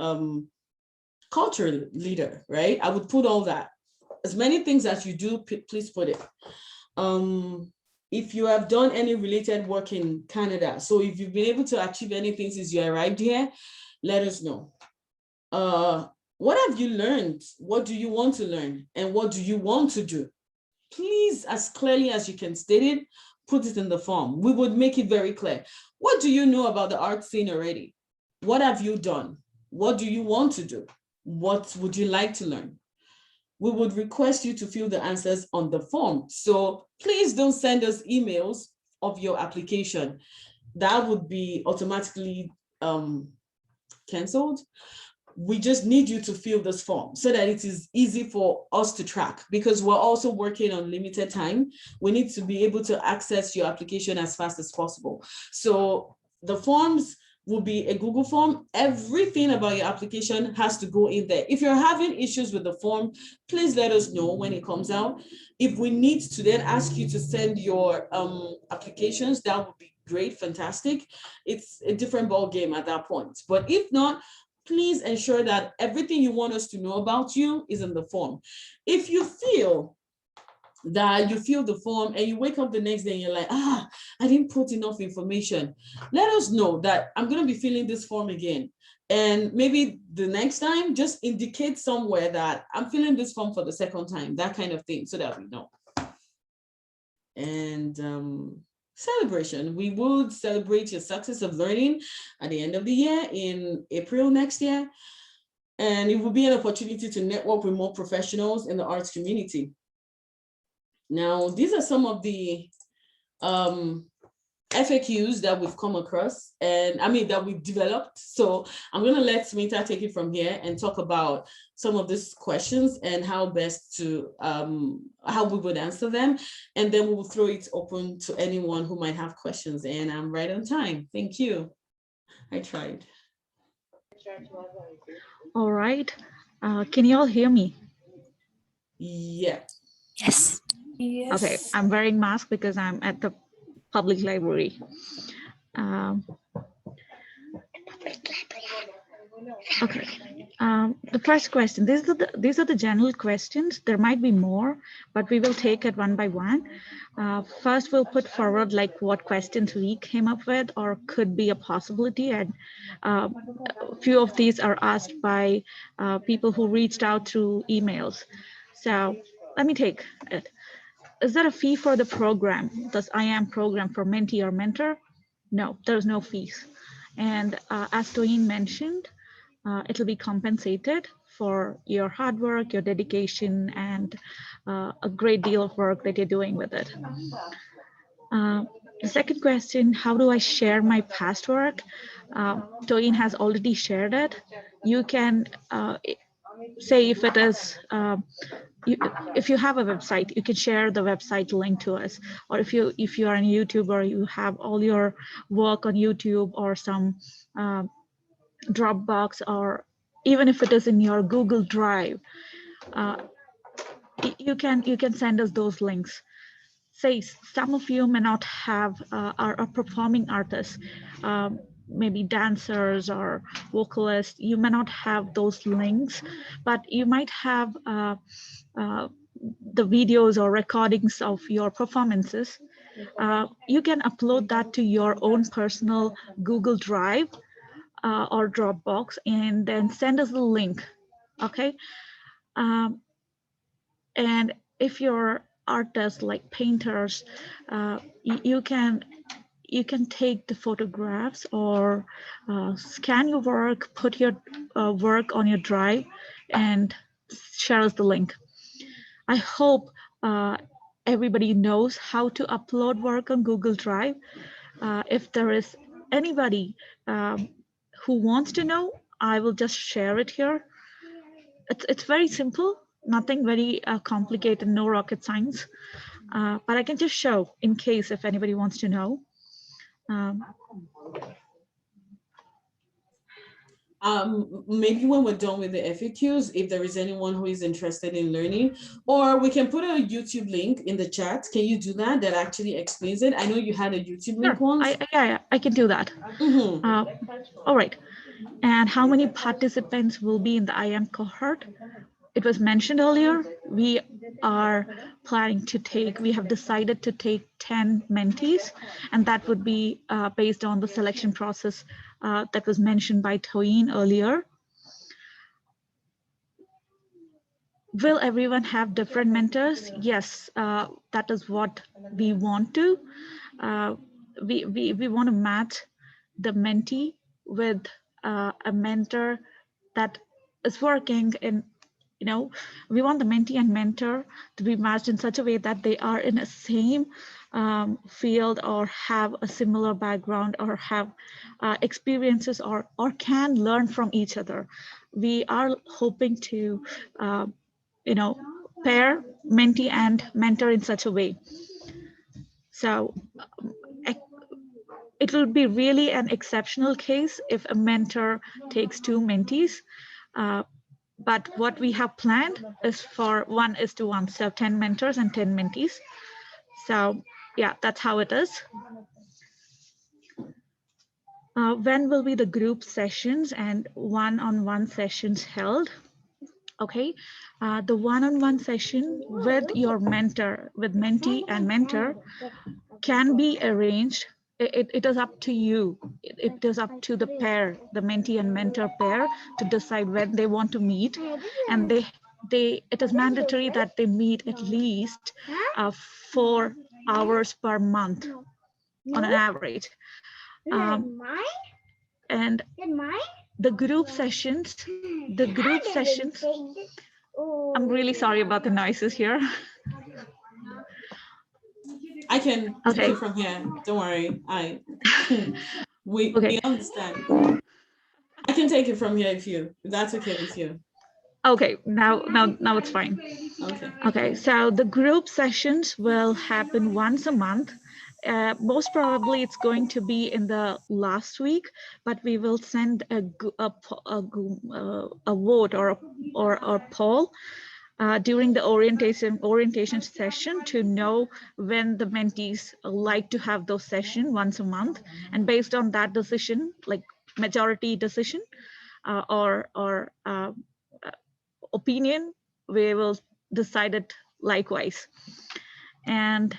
cultural leader, right? I would put all that. As many things as you do, please put it. If you have done any related work in Canada, so if you've been able to achieve anything since you arrived here, let us know. What have you learned? What do you want to learn? And what do you want to do? Please, as clearly as you can state it, put it in the form. We would make it very clear. What do you know about the art scene already? What have you done? What do you want to do? What would you like to learn? We would request you to fill the answers on the form. So please don't send us emails of your application. That would be automatically canceled. We just need you to fill this form so that it is easy for us to track, because we're also working on limited time. We need to be able to access your application as fast as possible. So the forms will be a Google form. Everything about your application has to go in there. If you're having issues with the form, please let us know when it comes out. If we need to then ask you to send your applications, that would be great, fantastic. It's a different ball game at that point. But if not, please ensure that everything you want us to know about you is in the form. If you feel that you fill the form and you wake up the next day and you're like, I didn't put enough information, let us know that I'm going to be filling this form again. And maybe the next time, just indicate somewhere that I'm filling this form for the second time, that kind of thing, so that we know. And celebration. We will celebrate your success of learning at the end of the year in April next year. And it will be an opportunity to network with more professionals in the arts community. Now, these are some of the FAQs that we've come across, and that we've developed. So I'm going to let Smita take it from here and talk about some of these questions and how best to, how we would answer them. And then we will throw it open to anyone who might have questions. And I'm right on time. Thank you. I tried. All right. Can you all hear me? Yeah. Yes. Okay, I'm wearing mask because I'm at the public library. Um, okay. The first question. These are the general questions. There might be more, but we will take it one by one. First, we'll put forward like what questions we came up with or could be a possibility, and a few of these are asked by people who reached out through emails. So let me take it. Is there a fee for the program? Does IAMP program for mentee or mentor? No, there's no fees. And as Toyin mentioned, it'll be compensated for your hard work, your dedication, and a great deal of work that you're doing with it. The second question, how do I share my past work? Toyin has already shared it. You can say if it is, if you have a website, you can share the website link to us. Or if you are on YouTube or you have all your work on YouTube or some Dropbox, or even if it is in your Google Drive, you can send us those links. Say some of you may not have are performing artists, maybe dancers or vocalists. You may not have those links, but you might have the videos or recordings of your performances. You can upload that to your own personal Google Drive or Dropbox, and then send us the link. Okay. And if you're artists like painters, you can take the photographs or scan your work, put your work on your drive, and share us the link. I hope everybody knows how to upload work on Google Drive. If there is anybody who wants to know, I will just share it here. It's very simple, nothing very complicated, no rocket science. But I can just show in case if anybody wants to know. Maybe when we're done with the FAQs, if there is anyone who is interested in learning, or we can put a YouTube link in the chat. Can you do that? That actually explains it. I know you had a YouTube link Sure, once. I can do that. All right. And how many participants will be in the IAMP cohort? It was mentioned earlier, we are planning to take, we have decided to take 10 mentees, and that would be based on the selection process that was mentioned by Toyin earlier. Will everyone have different mentors? Yes, that is what we want to. We want to match the mentee with a mentor that is working in, we want the mentee and mentor to be matched in such a way that they are in the same field or have a similar background or have experiences or can learn from each other. We are hoping to, pair mentee and mentor in such a way. So it will be really an exceptional case if a mentor takes 2 mentees. But what we have planned is for 1:1, so 10 mentors and 10 mentees. So yeah, that's how it is. When will be the group sessions and one-on-one sessions held? Okay, the one-on-one session with your mentor, with mentee and mentor, can be arranged. It is up to you. It is up to the pair, the mentee and mentor pair, to decide when they want to meet, and it is mandatory that they meet at least 4 hours per month on an average. And the group sessions, I'm really sorry about the noises here. I can take it from here. Don't worry. We understand. I can take it from here if that's okay with you. Okay, now it's fine. Okay. Okay, so the group sessions will happen once a month, Most probably it's going to be in the last week, but we will send a vote or poll during the orientation session to know when the mentees like to have those sessions once a month, and based on that decision, like majority decision or opinion, we will decide it likewise. And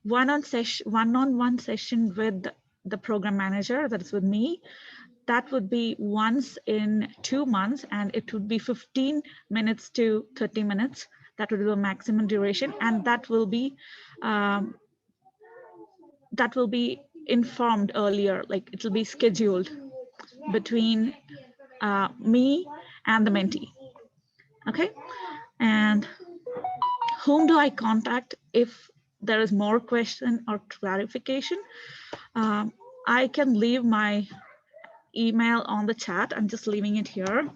one-on-one session with the program manager, that is with me, that would be once in 2 months, and it would be 15 minutes to 30 minutes. That would be the maximum duration, and that will be informed earlier, like it will be scheduled between me and the mentee. Okay, and whom do I contact if there is more question or clarification? I can leave my email on the chat. I'm just leaving it here.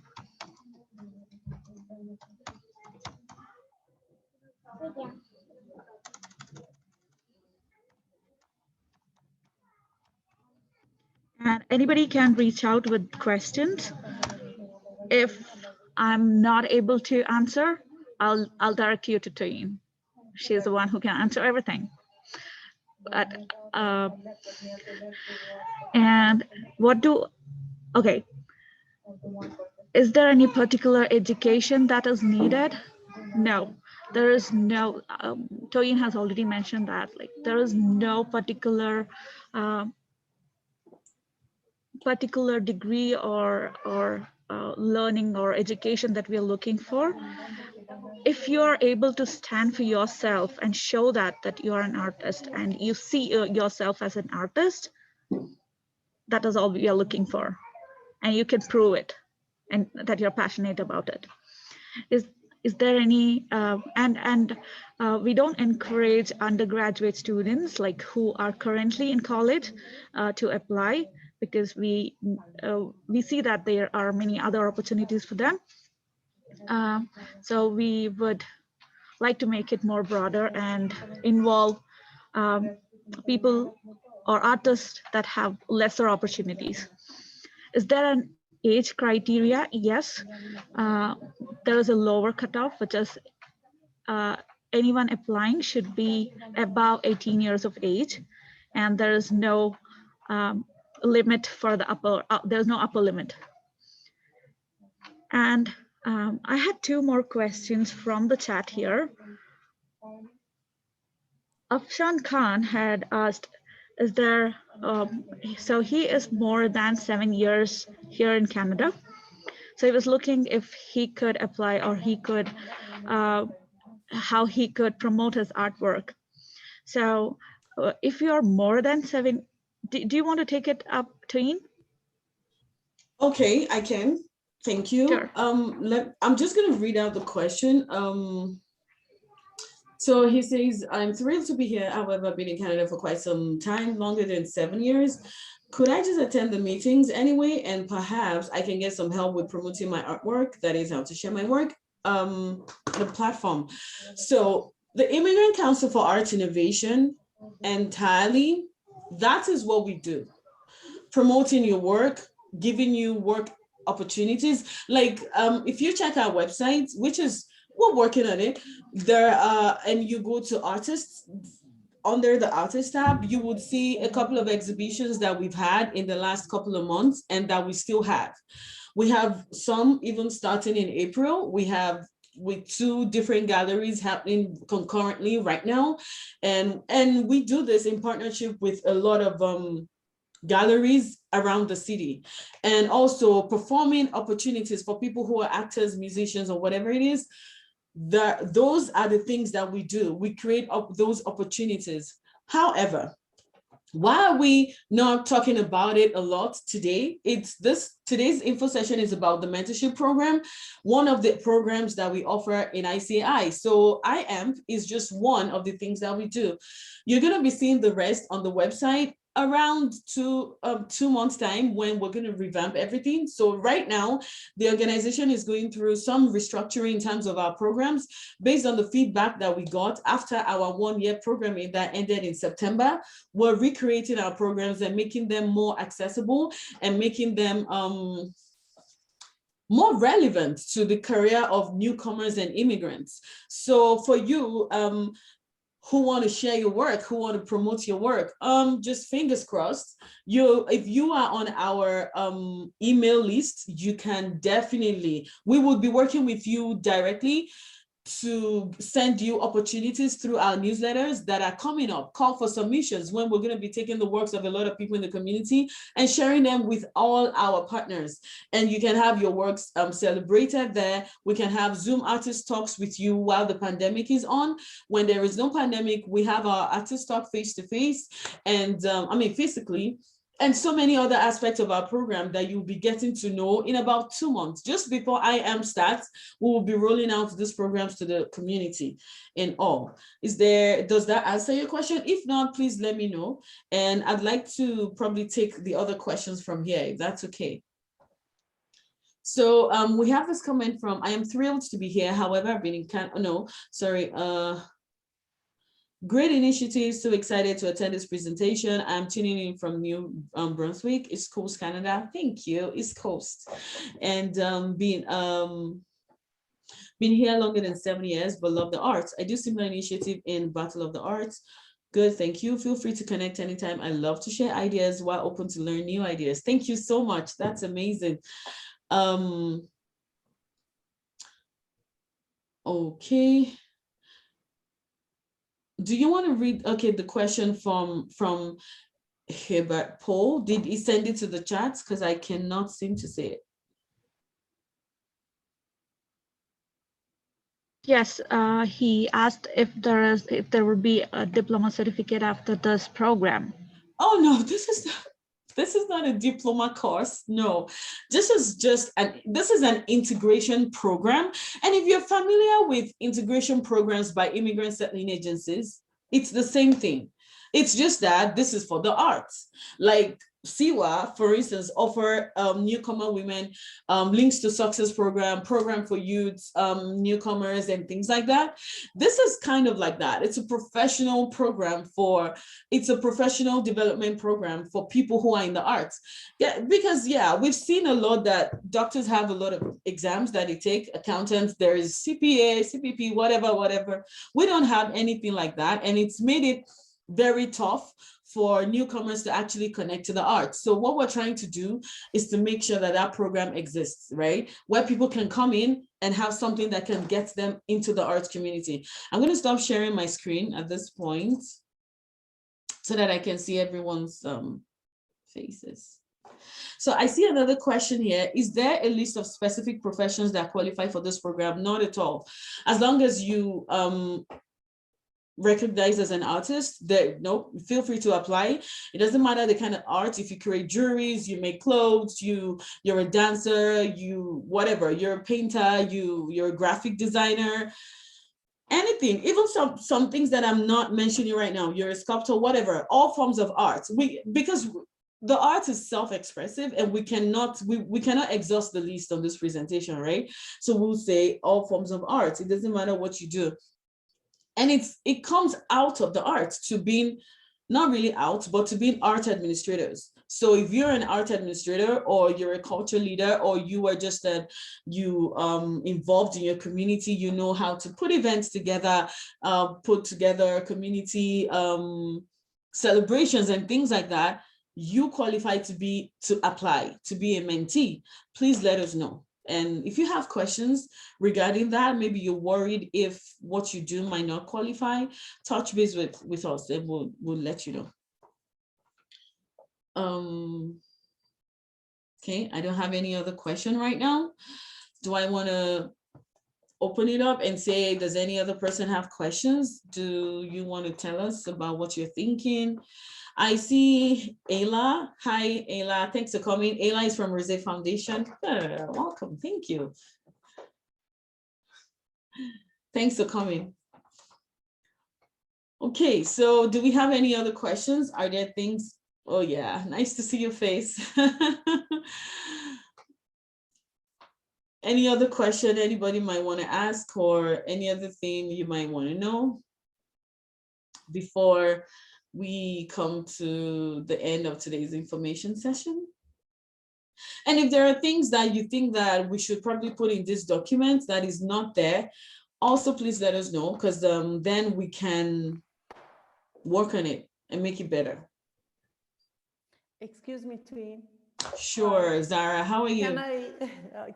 And anybody can reach out with questions. If I'm not able to answer, I'll direct you to Toyin. She's the one who can answer everything. But, and okay. Is there any particular education that is needed? No, there is no, Toyin has already mentioned that, like there is no particular degree or learning or education that we are looking for. If you are able to stand for yourself and show that you are an artist and you see yourself as an artist, that is all we are looking for. And you can prove it and that you're passionate about it. Is there any, we don't encourage undergraduate students like who are currently in college to apply, because we see that there are many other opportunities for them. So we would like to make it more broader and involve people or artists that have lesser opportunities. Is there an age criteria? Yes, there is a lower cutoff, which is anyone applying should be above 18 years of age, and there is no limit for the upper, there's no upper limit. And I had 2 more questions from the chat here. Afshan Khan had asked, is there, so he is more than 7 years here in Canada. So he was looking if he could apply or he could, how he could promote his artwork. So if you are more than 7, do you want to take it up, Toyin? Okay, I can. Thank you. Sure. I'm just going to read out the question. So he says, I'm thrilled to be here. However, I've been in Canada for quite some time, longer than 7 years. Could I just attend the meetings anyway? And perhaps I can get some help with promoting my artwork, that is how to share my work, on the platform. So the Immigrant Council for Arts Innovation, entirely, that is what we do. Promoting your work, giving you work opportunities. Like if you check our website, which is, we're working on it, there and you go to artists, under the artist tab, you would see a couple of exhibitions that we've had in the last couple of months and that we still have. We have some even starting in April. We have with 2 different galleries happening concurrently right now. And we do this in partnership with a lot of galleries around the city, and also performing opportunities for people who are actors, musicians, or whatever it is. Those are the things that we do. We create those opportunities. However, why are we not talking about it a lot today? Today's info session is about the mentorship program, one of the programs that we offer in ICAI. So IAMP is just one of the things that we do. You're going to be seeing the rest on the website. around 2 months time when we're going to revamp everything. So right now, the organization is going through some restructuring in terms of our programs based on the feedback that we got after our 1-year programming that ended in September. We're recreating our programs and making them more accessible and making them more relevant to the career of newcomers and immigrants. So for you, who want to share your work, who want to promote your work, just fingers crossed. If you are on our email list, you can definitely, we will be working with you directly to send you opportunities through our newsletters that are coming up. Call for submissions, when we're going to be taking the works of a lot of people in the community and sharing them with all our partners. And you can have your works celebrated there. We can have Zoom artist talks with you while the pandemic is on. When there is no pandemic, we have our artist talk face-to-face and physically. And so many other aspects of our program that you'll be getting to know in about 2 months. Just before IAMP starts, we will be rolling out these programs to the community in all. Does that answer your question? If not, please let me know. And I'd like to probably take the other questions from here, if that's okay. So we have this comment from, I am thrilled to be here. However, I've been in great initiative, so excited to attend this presentation. I'm tuning in from New Brunswick, East Coast, Canada. Thank you, East Coast. And been here longer than 7 years, but love the arts. I do similar initiative in Battle of the Arts. Good, thank you. Feel free to connect anytime. I love to share ideas while open to learn new ideas. Thank you so much, that's amazing. Okay. Do you want to read, okay, the question from Herbert Paul? Did he send it to the chat? Because I cannot seem to see it. Yes, he asked if there will be a diploma certificate after this program. Oh no, this is not a diploma course. No, this is an integration program. And if you're familiar with integration programs by immigrant settling agencies, it's the same thing. It's just that this is for the arts. Like SIWA, for instance, offer newcomer women links to success program for youths, newcomers and things like that. This is kind of like that. It's a professional program it's a professional development program for people who are in the arts. Yeah, because we've seen a lot that doctors have a lot of exams that they take, accountants, there is CPA, CPP, whatever. We don't have anything like that. And it's made it very tough for newcomers to actually connect to the arts. So what we're trying to do is to make sure that that program exists, right? Where people can come in and have something that can get them into the arts community. I'm going to stop sharing my screen at this point so that I can see everyone's faces. So I see another question here. Is there a list of specific professions that qualify for this program? Not at all. As long as you recognized as an artist, feel free to apply. It doesn't matter the kind of art. If you create jewelries, you make clothes, you're a dancer, whatever, you're a painter, you're a graphic designer, anything, even some things that I'm not mentioning right now, you're a sculptor, whatever, all forms of art. Because the art is self-expressive and we cannot exhaust the list on this presentation, right? So we'll say all forms of art. It doesn't matter what you do. And it comes out of the arts to being, not really out, but to being art administrators. So if you're an art administrator or you're a culture leader or you are just involved in your community, you know how to put events together, put together community celebrations and things like that, you qualify to apply to be a mentee. Please let us know. And if you have questions regarding that, maybe you're worried if what you do might not qualify, touch base with us and we'll let you know. Okay, I don't have any other question right now. Do I want to open it up and say, does any other person have questions? Do you want to tell us about what you're thinking? I see Ayla. Hi, Ayla. Thanks for coming. Ayla is from Rosé Foundation. Welcome. Thank you. Thanks for coming. Okay, so do we have any other questions? Are there things Oh yeah, nice to see your face. Any other question anybody might want to ask, or any other thing you might want to know before we come to the end of today's information session? And if there are things that you think that we should probably put in this document that is not there, also please let us know, because then we can work on it and make it better. Excuse me, Twin. Sure, Zara, how are you?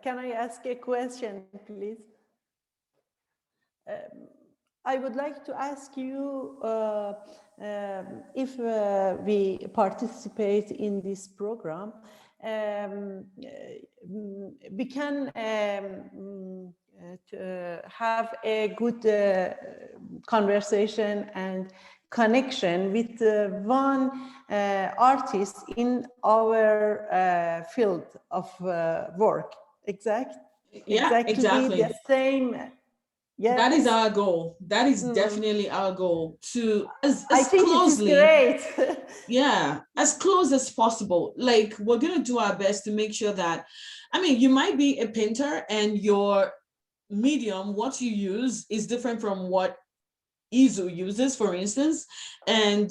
Can I ask a question, please? I would like to ask you if we participate in this program, we can have a good conversation and connection with one artist in our field of work. Yeah, exactly. The same. Yes. That is our goal. That is definitely our goal, to as I think closely, it is great. yeah, as close as possible. Like, we're gonna do our best to make sure that, I mean, you might be a painter and your medium, what you use, is different from what Izu uses, for instance. And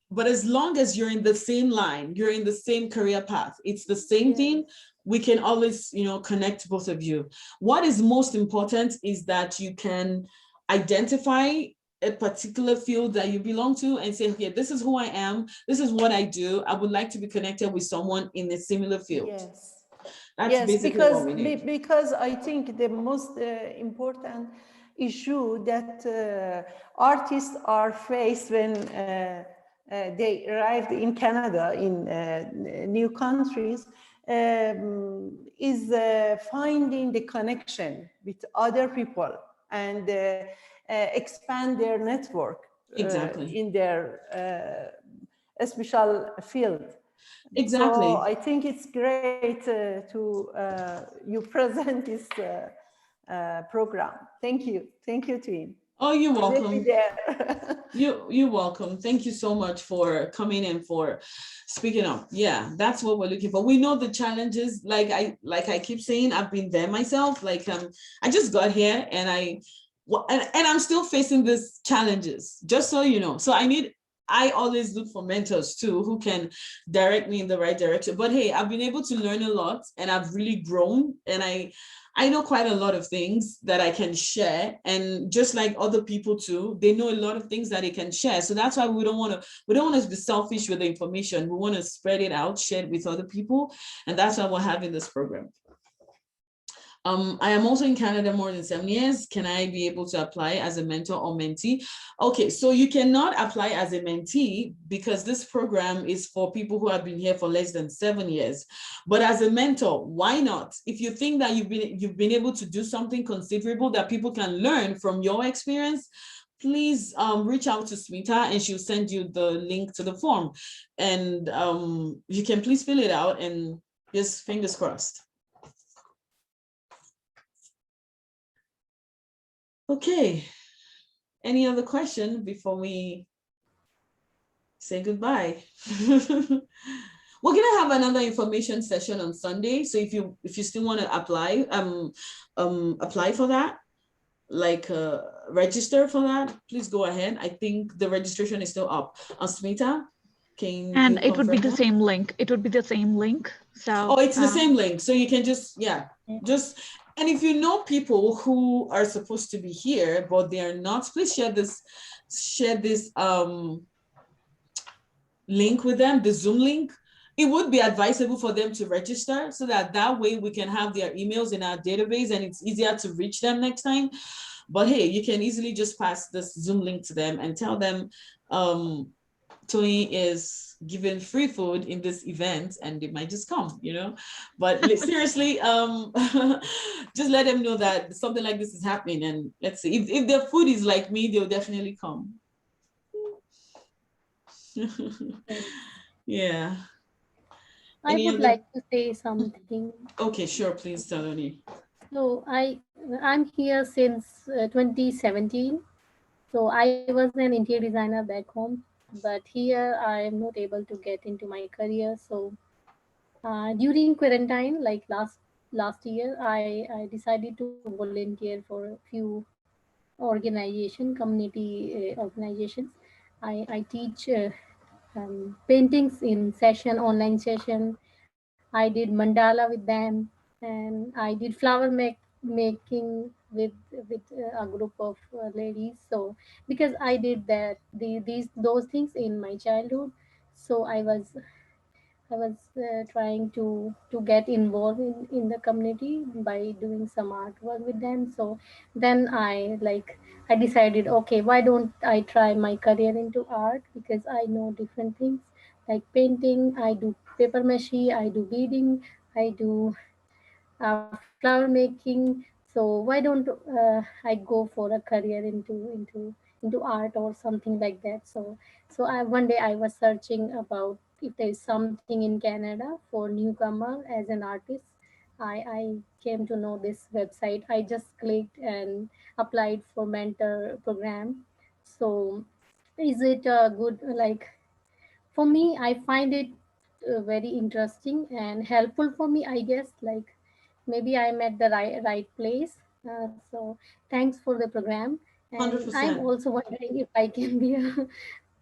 but as long as you're in the same line, you're in the same career path, it's the same thing, we can always, connect both of you. What is most important is that you can identify a particular field that you belong to and say, okay, this is who I am, this is what I do, I would like to be connected with someone in a similar field. Yes. That's basically what we need. Because I think the most important issue that artists are faced when they arrived in Canada, in new countries, is finding the connection with other people and expand their network in their special field. Exactly. So I think it's great to you present this program. Thank you, Twin. Oh, you're welcome. I'll be there. You're welcome. Thank you so much for coming and for speaking up. Yeah, that's what we're looking for. We know the challenges. Like I keep saying, I've been there myself. Like I just got here and I'm still facing these challenges, just so you know. So I always look for mentors too, who can direct me in the right direction. But hey, I've been able to learn a lot and I've really grown, and I know quite a lot of things that I can share. And just like other people too, they know a lot of things that they can share. So that's why we don't want to be selfish with the information. We want to spread it out, share it with other people. And that's why we're having this program. I am also in Canada more than 7 years. Can I be able to apply as a mentor or mentee? Okay, so you cannot apply as a mentee because this program is for people who have been here for less than 7 years. But as a mentor, why not? If you think that you've been able to do something considerable that people can learn from your experience, please reach out to Smita and she'll send you the link to the form. And you can please fill it out and just fingers crossed. Okay, any other question before we say goodbye? We're gonna have another information session on Sunday. So if you still want to apply, apply for that, like register for that, please go ahead. I think the registration is still up. Smita, and it would be the same link. It would be the same link. So it's the same link. So you can just and if you know people who are supposed to be here but they are not, please share this link with them, the Zoom link. It would be advisable for them to register so that way we can have their emails in our database and it's easier to reach them next time. But hey, you can easily just pass this Zoom link to them and tell them Tony is giving free food in this event and they might just come, but seriously, just let them know that something like this is happening, and let's see if their food is like me, they'll definitely come. Yeah. I would like to say something. Okay, sure, please, Saloni. So I'm here since 2017. So I was an interior designer back home, but here I am not able to get into my career. So during quarantine, like last year, I decided to volunteer for a few organizations. I teach paintings in session, online session. I did mandala with them, and I did making with a group of ladies. So because I did these those things in my childhood, so I was trying to get involved in the community by doing some artwork with them. So then I decided, okay, why don't I try my career into art, because I know different things like painting, I do paper mache, I do beading, I do flower making. So why don't I go for a career into art or something like that. So one day I was searching about if there is something in Canada for newcomer as an artist. I came to know this website. I just clicked and applied for mentor program. So is it a good, like, for me, I find it very interesting and helpful for me, I guess. Like, maybe I'm at the right place. So thanks for the program. And I'm 100%. also wondering if I can be a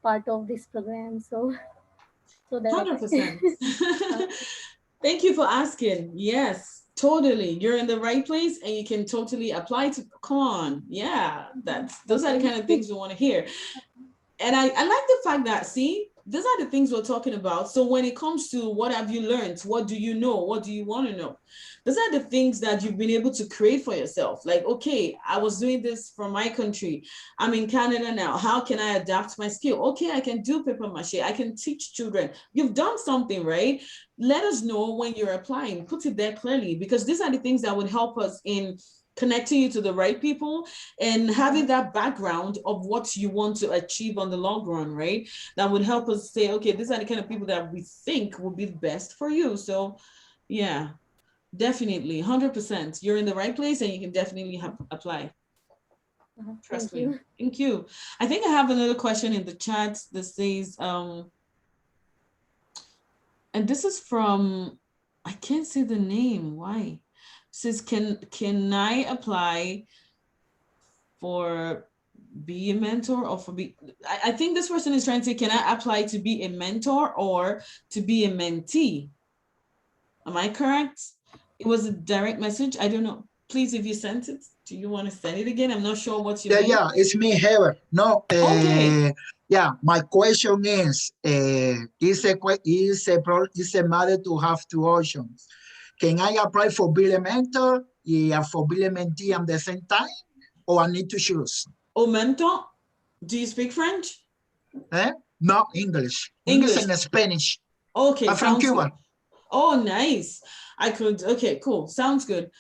part of this program. So that's 100%. uh, Thank you for asking. Yes, totally. You're in the right place and you can totally apply to, come on. Yeah, those are the okay. kind of things we want to hear. And I like the fact that, see, these are the things we're talking about. So when it comes to what have you learned, what do you know, what do you want to know, those are the things that you've been able to create for yourself. Like, okay, I was doing this from my country, I'm in Canada now, how can I adapt my skill? Okay, I can do paper mache, I can teach children. You've done something, right? Let us know when you're applying, put it there clearly, because these are the things that would help us in connecting you to the right people and having that background of what you want to achieve on the long run, right? That would help us say, okay, these are the kind of people that we think will be the best for you. So yeah, definitely 100%. You're in the right place and you can definitely apply. Trust Thank me. you. Thank you. I think I have another question in the chat that says, and this is from, I can't see the name. Why? It says, can I apply for be a mentor or for be, I think this person is trying to say, can I apply to be a mentor or to be a mentee? Am I correct? It was a direct message. I don't know. Please, if you sent it, do you want to send it again? I'm not sure what you meant. Yeah, it's me, Heber. No, Okay. yeah, my question is a matter to have two options. Can I apply for being a mentor and for being a mentee at the same time, or I need to choose? Oh, mentor? Do you speak French? Eh? No, English. English English. and Spanish. Okay, I'm from sounds Cuba. good. Oh, nice. I could, okay, cool. Sounds good.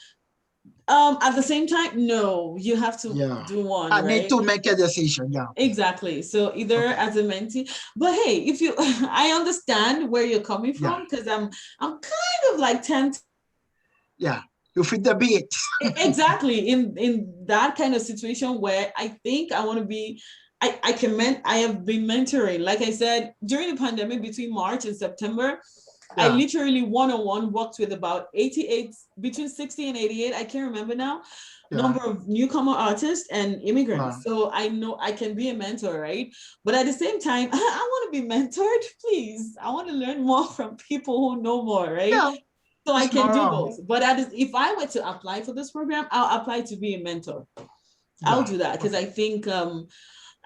At the same time, no, you have to Yeah. do one, I need right? to make a decision. Yeah. Exactly. So either Okay. as a mentee, but hey, if you, I understand where you're coming Yeah. from, because I'm kind of like tempted. Yeah. You fit the beat. Exactly, in that kind of situation where I think I want to be, I have been mentoring. Like I said, during the pandemic between March and September, I Yeah. literally one-on-one worked with about 88, between 60 and 88, I can't remember now, Yeah. number of newcomer artists and immigrants. Wow. So I know I can be a mentor, right? But at the same time, I want to be mentored, please. I want to learn more from people who know more, right? Yeah. So I It's can not do wrong. both. But if I were to apply for this program, I'll apply to be a mentor. I'll Yeah. do that because Okay.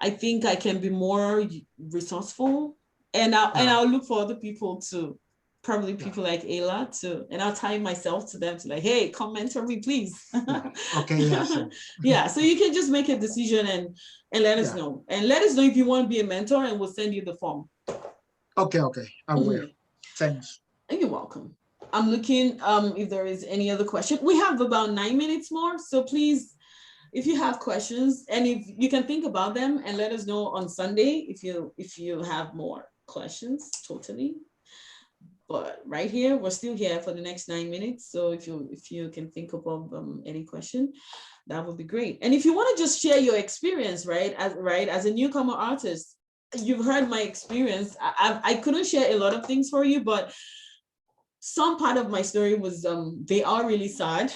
I think I can be more resourceful, and Yeah. I'll look for other people to, probably Yeah. people like Ayla to, and I'll tie myself to them to like, hey, come mentor me, please. Yeah. Okay. Awesome. Yeah, so you can just make a decision and let us Yeah. know, and let us know if you want to be a mentor, and we'll send you the form. Okay. Okay. I will. Thanks. You're welcome. I'm looking if there is any other question. We have about 9 minutes more, so please, if you have questions, and if you can think about them and let us know on Sunday if you have more questions. Totally. But right here, we're still here for the next 9 minutes. So if you can think of any question, that would be great. And if you want to just share your experience, right, as a newcomer artist, you've heard my experience. I couldn't share a lot of things for you, but some part of my story was they are really sad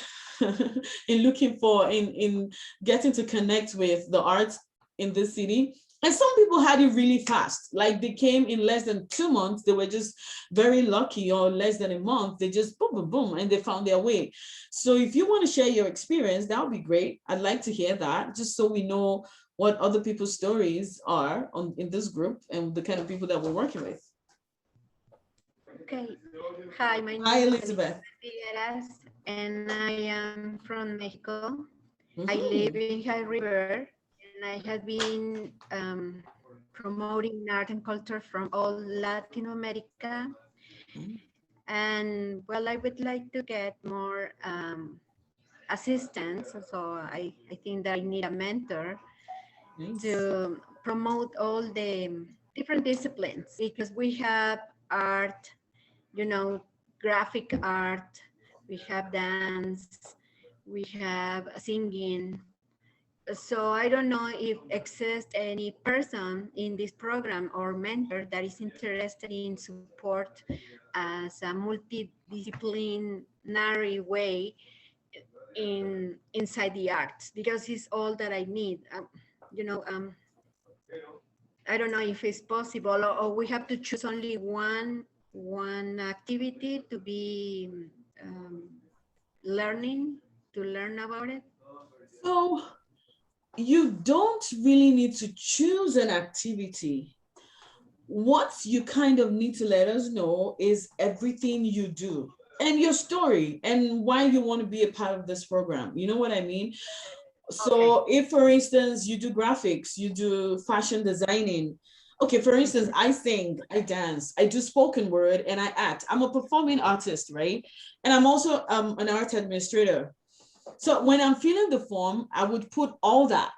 in getting to connect with the arts in this city. And some people had it really fast, like they came in less than 2 months. They were just very lucky, or less than a month. They just boom, boom, boom, and they found their way. So if you want to share your experience, that would be great. I'd like to hear that, just so we know what other people's stories are in this group and the kind of people that we're working with. Okay. Hi, my name Hi, is Elizabeth. Figueras, and I am from Mexico. I Mhm. live in High River, and I have been promoting art and culture from all Latin America. And well, I would like to get more assistance. So I think that I need a mentor Nice. to promote all the different disciplines, because we have art, you know, graphic art, we have dance, we have singing. So I don't know if exists any person in this program or mentor that is interested in support as a multidisciplinary way inside the arts, because it's all that I need. You know, I don't know if it's possible, or we have to choose only one activity to be learning, to learn about it. So you don't really need to choose an activity. What you kind of need to let us know is everything you do and your story and why you want to be a part of this program. You know what I mean? So if, for instance, you do graphics, you do fashion designing. Okay, for instance, I sing, I dance, I do spoken word, and I act. I'm a performing artist, right? And I'm also an art administrator. So when I'm filling the form, I would put all that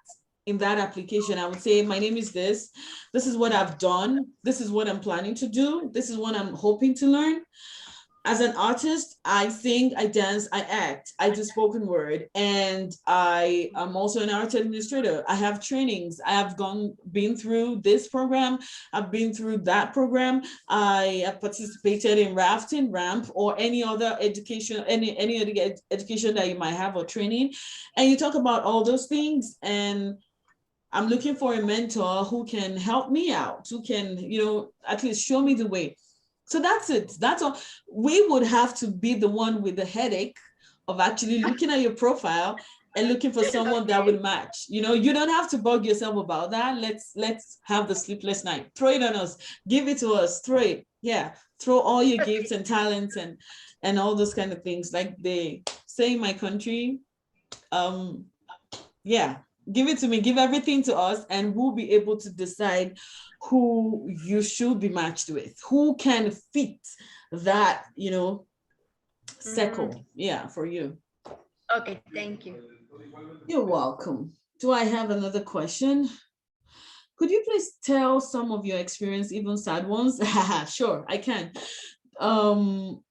in that application. I would say, my name is this is what I've done, this is what I'm planning to do, this is what I'm hoping to learn. As an artist, I sing, I dance, I act, I do spoken word, and I am also an art administrator. I have trainings. I have been through this program. I've been through that program. I have participated in rafting, ramp, or any other education, any other education that you might have or training. And you talk about all those things, and I'm looking for a mentor who can help me out, who can, at least show me the way. So that's it. That's all. We would have to be the one with the headache of actually looking at your profile and looking for someone that would match. You don't have to bug yourself about that. Let's have the sleepless night. Throw it on us. Give it to us. Throw it. Yeah. Throw all your gifts and talents and all those kind of things. Like they say in my country, yeah, give it to me, give everything to us, and we'll be able to decide who you should be matched with, who can fit that, circle. Yeah, for you. Okay, thank you. You're welcome. Do I have another question? Could you please tell some of your experience, even sad ones? Sure, I can. And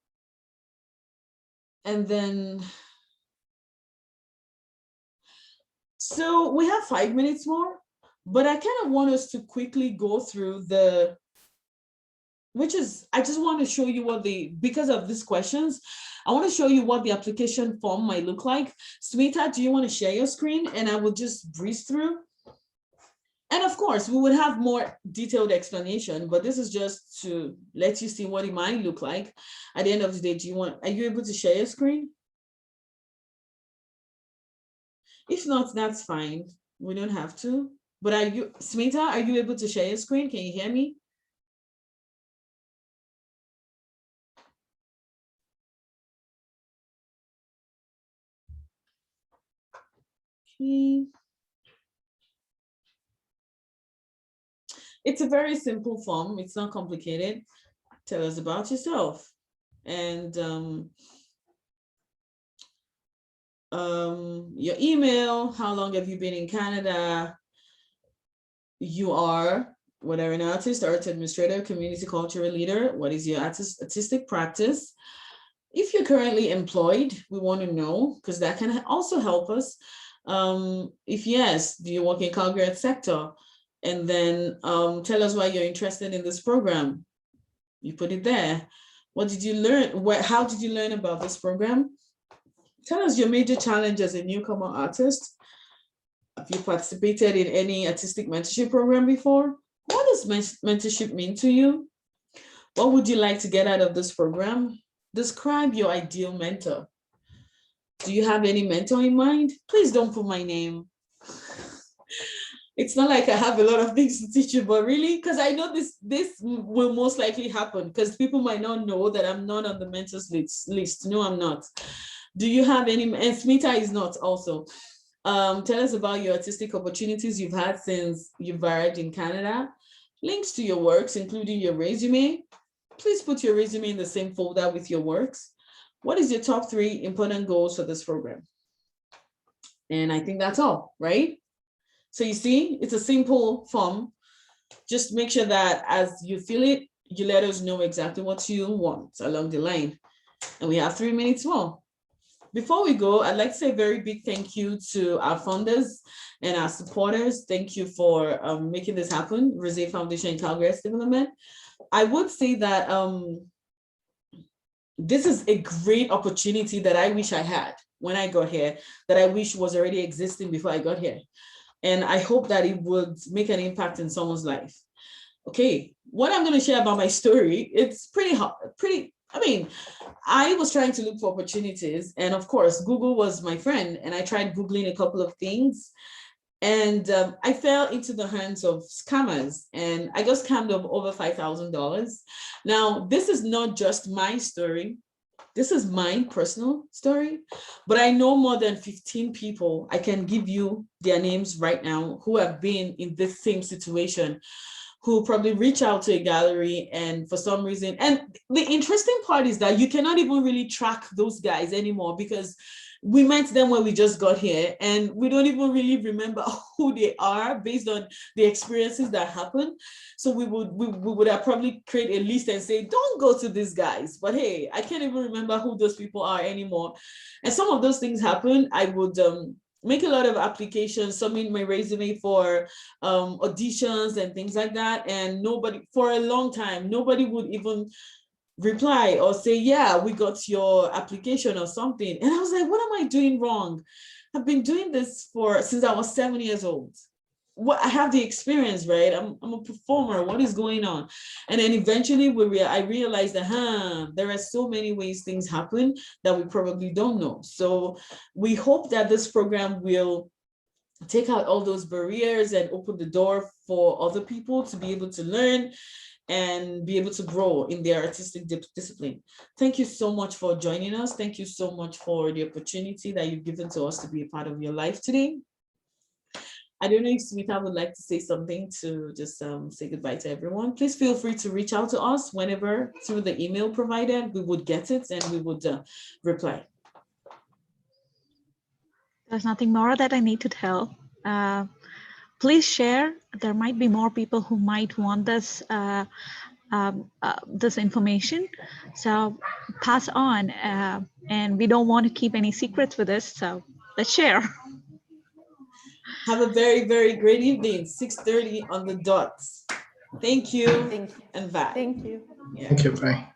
then, so we have 5 minutes more, but I kind of want us to quickly go through I just want to show you because of these questions, I want to show you what the application form might look like. Sweetheart, do you want to share your screen? And I will just breeze through. And of course, we would have more detailed explanation, but this is just to let you see what it might look like. At the end of the day, are you able to share your screen? If not, that's fine. We don't have to. But Smita, are you able to share your screen? Can you hear me? Okay. It's a very simple form. It's not complicated. Tell us about yourself. And your email, how long have you been in Canada? You are whether an artist, art administrator, community cultural leader, what is your artistic practice? If you're currently employed, we want to know, because that can also help us. If yes, do you work in Calgary sector? And then tell us why you're interested in this program. You put it there. What did you learn? How did you learn about this program? Tell us your major challenge as a newcomer artist. Have you participated in any artistic mentorship program before? What does mentorship mean to you? What would you like to get out of this program? Describe your ideal mentor. Do you have any mentor in mind? Please don't put my name. It's not like I have a lot of things to teach you, but really, because I know this will most likely happen, because people might not know that I'm not on the mentors list. No, I'm not. Do you have any, and Smita is not also. Tell us about your artistic opportunities you've had since you've arrived in Canada. Links to your works, including your resume. Please put your resume in the same folder with your works. What is your top 3 important goals for this program? And I think that's all, right? So you see, it's a simple form. Just make sure that as you fill it, you let us know exactly what you want along the line. And we have 3 minutes more. Before we go, I'd like to say a very big thank you to our funders and our supporters. Thank you for making this happen, Rose Foundation and Calgary Development. I would say that this is a great opportunity that I wish I had when I got here, that I wish was already existing before I got here. And I hope that it would make an impact in someone's life. Okay, what I'm going to share about my story, it's pretty hard, I was trying to look for opportunities, and of course, Google was my friend, and I tried Googling a couple of things, and I fell into the hands of scammers, and I got scammed of over $5,000. Now, this is not just my story. This is my personal story, but I know more than 15 people. I can give you their names right now who have been in this same situation, who probably reach out to a gallery and for some reason, and the interesting part is that you cannot even really track those guys anymore, because we met them when we just got here and we don't even really remember who they are based on the experiences that happened. So we would have probably create a list and say, don't go to these guys. But hey, I can't even remember who those people are anymore. And some of those things happen. I would make a lot of applications, submit my resume for auditions and things like that. And nobody, for a long time, nobody would even reply or say, yeah, we got your application or something. And I was like, what am I doing wrong? I've been doing this since I was 7 years old. I have the experience, right? I'm a performer. What is going on? And then eventually I realized that there are so many ways things happen that we probably don't know. So we hope that this program will take out all those barriers and open the door for other people to be able to learn and be able to grow in their artistic discipline. Thank you so much for joining us. Thank you so much for the opportunity that you've given to us to be a part of your life today. I don't know if Smita would like to say something to just say goodbye to everyone. Please feel free to reach out to us whenever through the email provided. We would get it and we would reply. There's nothing more that I need to tell. Please share. There might be more people who might want this this information. So pass on. And we don't want to keep any secrets with this. So let's share. Have a very, very great evening. 6:30 on the dot. Thank you. Thank you. And bye. Thank you. Yeah. Thank you, bye.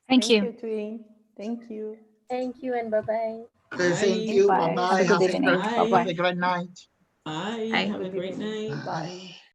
Thank you. Twin. Thank you. Thank you and bye-bye. Thank you, Bye. bye-bye. Have a good Have evening. Bye. a great night. Bye. Bye. Have a great night. Bye.